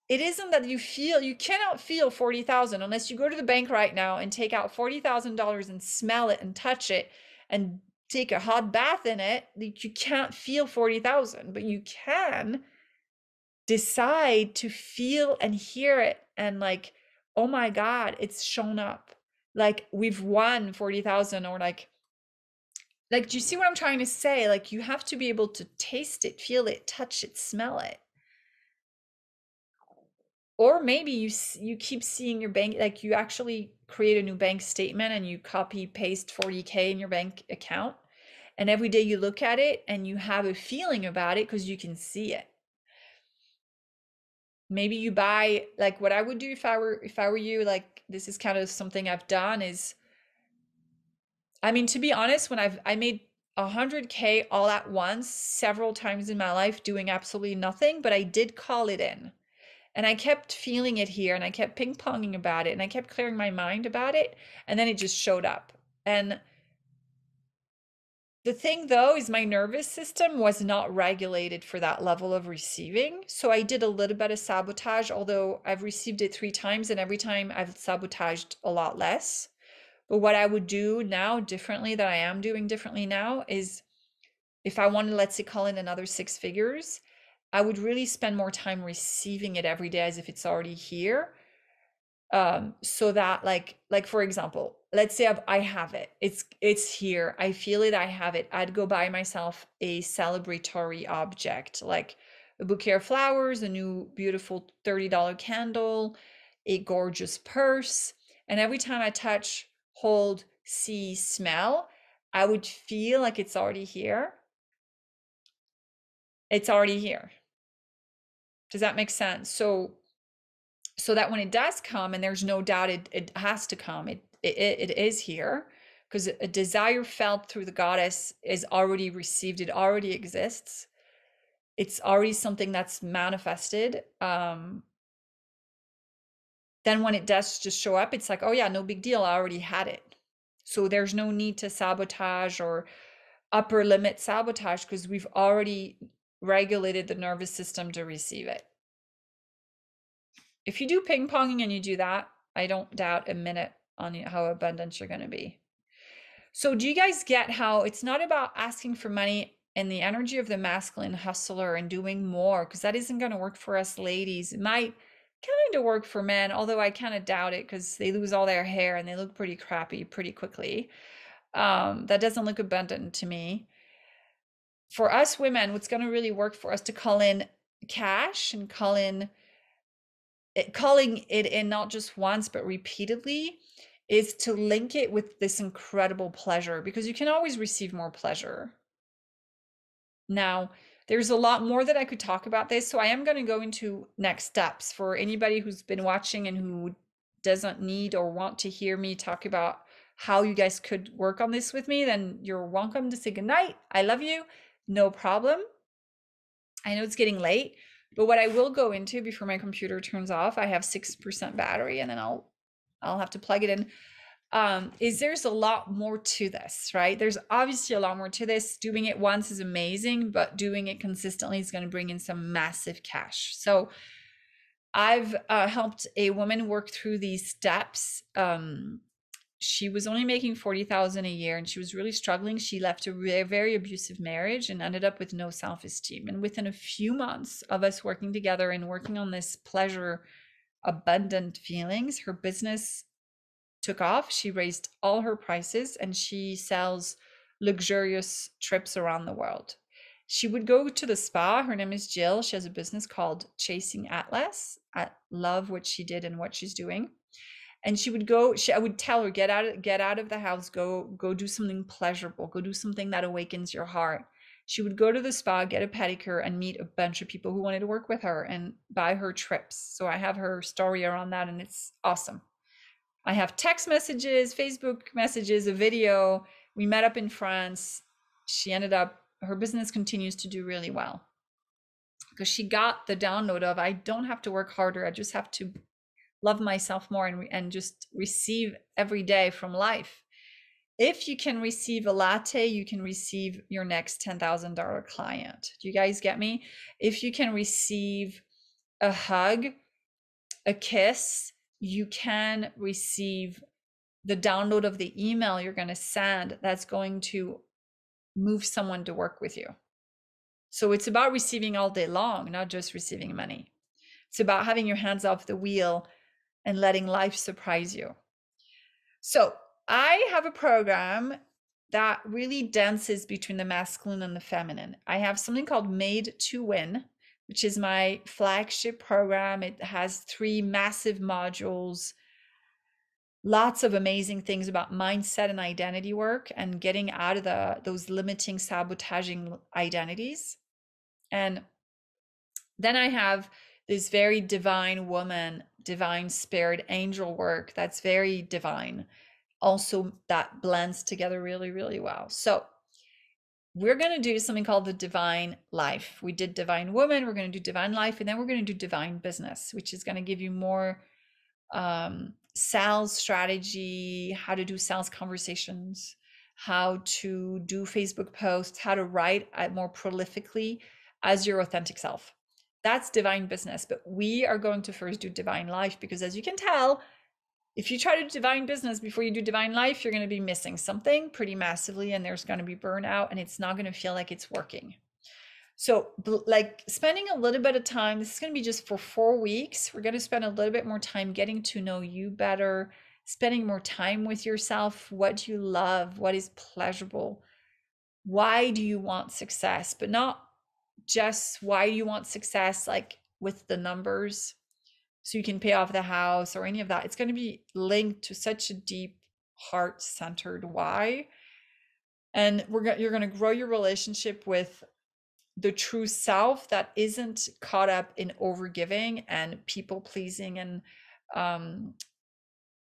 It isn't that you cannot feel 40,000 unless you go to the bank right now and take out $40,000 and smell it and touch it and take a hot bath in it. You can't feel 40,000, but you can decide to feel and hear it and like, oh my God, it's shown up. Like we've won 40,000 or like, do you see what I'm trying to say? Like you have to be able to taste it, feel it, touch it, smell it. Or maybe you keep seeing your bank, like you actually create a new bank statement and you copy paste 40K in your bank account. And every day you look at it and you have a feeling about it because you can see it. Maybe you buy, like what I would do if I were you, like this is kind of something I've done is, I mean, to be honest, when I made 100K all at once several times in my life doing absolutely nothing, but I did call it in. And I kept feeling it here and I kept ping ponging about it and I kept clearing my mind about it. And then it just showed up. And the thing though is my nervous system was not regulated for that level of receiving. So I did a little bit of sabotage, although I've received it 3 times and every time I've sabotaged a lot less. But what I would do now differently that I am doing differently now is if I wanted, let's say, call in another 6 figures, I would really spend more time receiving it every day as if it's already here. So that like for example, let's say I have it. It's here. I feel it, I have it. I'd go buy myself a celebratory object, like a bouquet of flowers, a new beautiful $30 candle, a gorgeous purse. And every time I touch, hold, see, smell, I would feel like it's already here. It's already here. Does that make sense? So that when it does come, and there's no doubt it has to come, it is here, because a desire felt through the goddess is already received, it already exists, it's already something that's manifested. Then when it does just show up, it's like, oh yeah, no big deal, I already had it. So there's no need to sabotage or upper limit sabotage because we've already regulated the nervous system to receive it. If you do ping ponging and you do that, I don't doubt a minute on how abundant you're going to be. So do you guys get how it's not about asking for money and the energy of the masculine hustler and doing more, because that isn't going to work for us ladies. It might kind of work for men, although I kind of doubt it because they lose all their hair and they look pretty crappy pretty quickly. That doesn't look abundant to me. For us women, what's going to really work for us to call in cash and calling it in not just once but repeatedly is to link it with this incredible pleasure, because you can always receive more pleasure. Now, there's a lot more that I could talk about this, so I am going to go into next steps for anybody who's been watching and who doesn't need or want to hear me talk about how you guys could work on this with me, then you're welcome to say goodnight. I love you. No problem. I know it's getting late, but what I will go into before my computer turns off, I have 6% battery, and then I'll have to plug it in. Is there's a lot more to this, right? There's obviously a lot more to this. Doing it once is amazing, but doing it consistently is going to bring in some massive cash. So I've helped a woman work through these steps. She was only making 40,000 a year, and she was really struggling. She left a very abusive marriage and ended up with no self-esteem. And within a few months of us working together and working on this pleasure abundant feelings, her business took off. She raised all her prices, and she sells luxurious trips around the world. She would go to the spa. Her name is Jill. She has a business called Chasing Atlas. I love what she did and what she's doing. And she would go, I would tell her, get out of the house, go do something pleasurable, go do something that awakens your heart. She would go to the spa, get a pedicure, and meet a bunch of people who wanted to work with her and buy her trips. So I have her story around that, and it's awesome. I have text messages, Facebook messages, a video. We met up in France. She ended up, her business continues to do really well because she got the download of, I don't have to work harder. I just have to love myself more and just receive every day from life. If you can receive a latte, you can receive your next $10,000 client. Do you guys get me? If you can receive a hug, a kiss, you can receive the download of the email you're going to send that's going to move someone to work with you. So it's about receiving all day long, not just receiving money. It's about having your hands off the wheel and letting life surprise you. So I have a program that really dances between the masculine and the feminine. I have something called Made to Win, which is my flagship program. It has 3 massive modules, lots of amazing things about mindset and identity work and getting out of those limiting, sabotaging identities. And then I have this very divine woman, divine spirit, angel work that's very divine. Also, that blends together really, really well. So we're going to do something called the divine life. We did divine woman, we're going to do divine life, and then we're going to do divine business, which is going to give you more sales strategy, how to do sales conversations, how to do Facebook posts, how to write more prolifically as your authentic self. That's divine business, but we are going to first do divine life because, as you can tell, if you try to do divine business before you do divine life, you're going to be missing something pretty massively, and there's going to be burnout, and it's not going to feel like it's working. So like spending a little bit of time, this is going to be just for 4 weeks. We're going to spend a little bit more time getting to know you better, spending more time with yourself. What do you love? What is pleasurable? Why do you want success? But not just why you want success, like with the numbers, so you can pay off the house or any of that. It's going to be linked to such a deep, heart-centered why. And you're going to grow your relationship with the true self that isn't caught up in overgiving and people pleasing and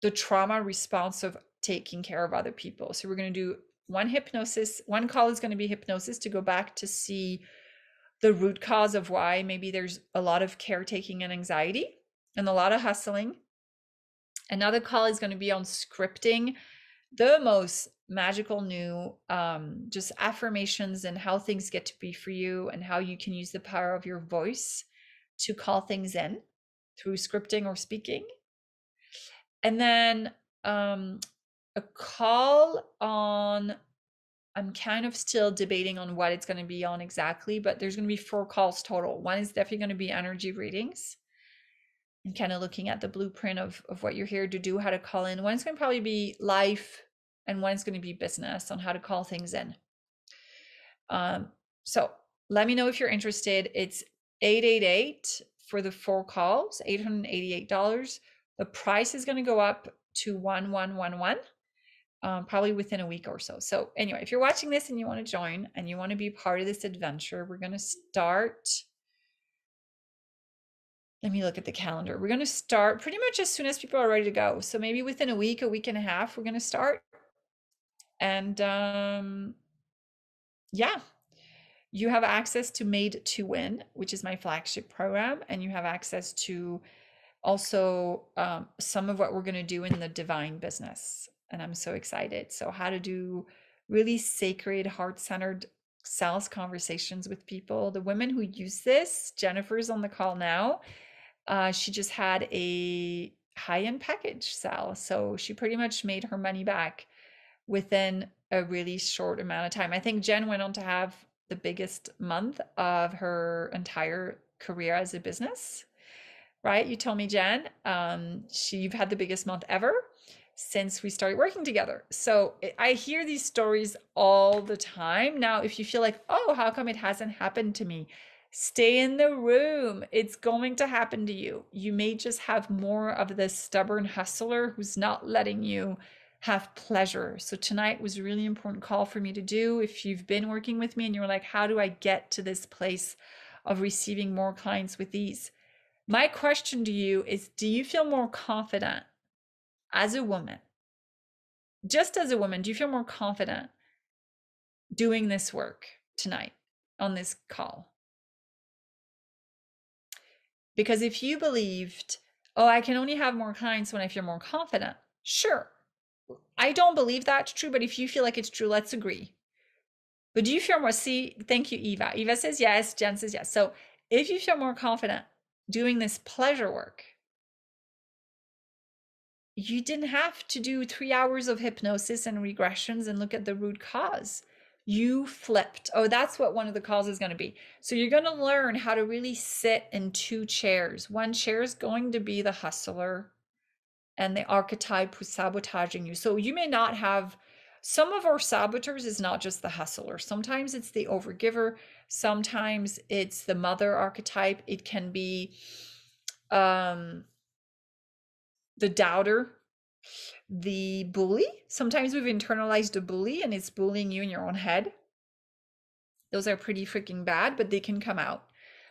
the trauma response of taking care of other people. So we're going to do one call is going to be hypnosis to go back to see the root cause of why maybe there's a lot of caretaking and anxiety and a lot of hustling. Another call is going to be on scripting the most magical new just affirmations and how things get to be for you and how you can use the power of your voice to call things in through scripting or speaking. And then a call on, I'm kind of still debating on what it's going to be on exactly, but there's going to be 4 calls total. One is definitely going to be energy readings and kind of looking at the blueprint of what you're here to do, how to call in. One's going to probably be life, and one's going to be business on how to call things in. So let me know if you're interested. It's $888 for the 4 calls, $888. The price is going to go up to $1,111, probably within a week or so. So anyway, if you're watching this and you want to join and you want to be part of this adventure, we're going to start. let me look at the calendar. We're going to start pretty much as soon as people are ready to go. So maybe within a week and a half, we're going to start. And yeah, you have access to Made to Win, which is my flagship program. And you have access to also some of what we're going to do in the divine business. And I'm so excited. So, how to do really sacred, heart centered sales conversations with people. The women who use this, Jennifer's on the call now. She just had a high end package sale. So, she pretty much made her money back within a really short amount of time. I think Jen went on to have the biggest month of her entire career as a business, right? You told me, Jen, you've had the biggest month ever since we started working together. So I hear these stories all the time. Now, if you feel like, oh, how come it hasn't happened to me? Stay in the room. It's going to happen to you. You may just have more of this stubborn hustler who's not letting you have pleasure. So tonight was a really important call for me to do. If you've been working with me and you're like, how do I get to this place of receiving more clients with ease? My question to you is, do you feel more confident as a woman? Just as a woman, do you feel more confident doing this work tonight on this call? Because if you believed, oh, I can only have more clients when I feel more confident, sure. I don't believe that's true, but if you feel like it's true, let's agree. But do you feel more, see, thank you, Eva. Eva says yes, Jen says yes. So if you feel more confident doing this pleasure work, you didn't have to do 3 hours of hypnosis and regressions and look at the root cause. You flipped. Oh, that's what one of the calls is going to be. So you're going to learn how to really sit in two chairs. One chair is going to be the hustler and the archetype who's sabotaging you. So you may not have, some of our saboteurs is not just the hustler. Sometimes it's the overgiver. Sometimes it's the mother archetype. It can be the doubter, the bully. Sometimes we've internalized a bully and it's bullying you in your own head. Those are pretty freaking bad, but they can come out.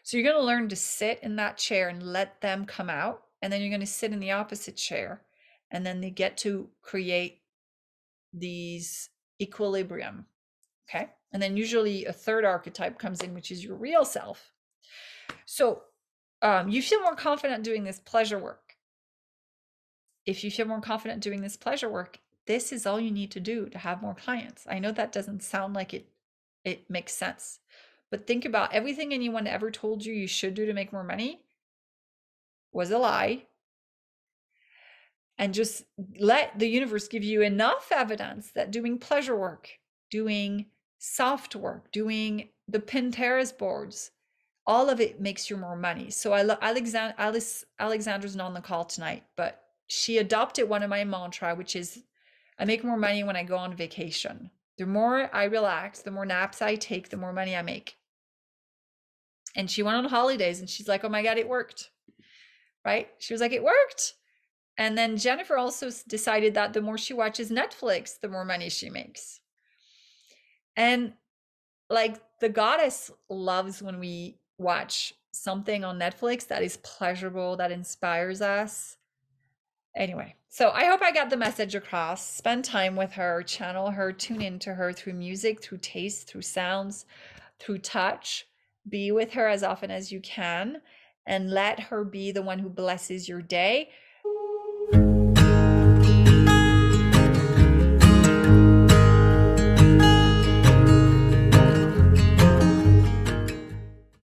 So you're going to learn to sit in that chair and let them come out. And then you're going to sit in the opposite chair. And then they get to create these equilibrium. Okay. And then usually a third archetype comes in, which is your real self. So you feel more confident doing this pleasure work. If you feel more confident doing this pleasure work, this is all you need to do to have more clients. I know that doesn't sound like it makes sense, but think about everything anyone ever told you you should do to make more money was a lie. And just let the universe give you enough evidence that doing pleasure work, doing soft work, doing the Pinterest boards, all of it makes you more money. So Alexandra's not on the call tonight, but she adopted one of my mantra, which is I make more money when I go on vacation. The more I relax, the more naps I take, the more money I make. And she went on holidays and she's like, oh my God, it worked. Right? She was like, it worked. And then Jennifer also decided that the more she watches Netflix, the more money she makes. And like the goddess loves when we watch something on Netflix that is pleasurable, that inspires us. Anyway, so I hope I got the message across. Spend time with her, channel her, tune into her through music, through taste, through sounds, through touch. Be with her as often as you can and let her be the one who blesses your day.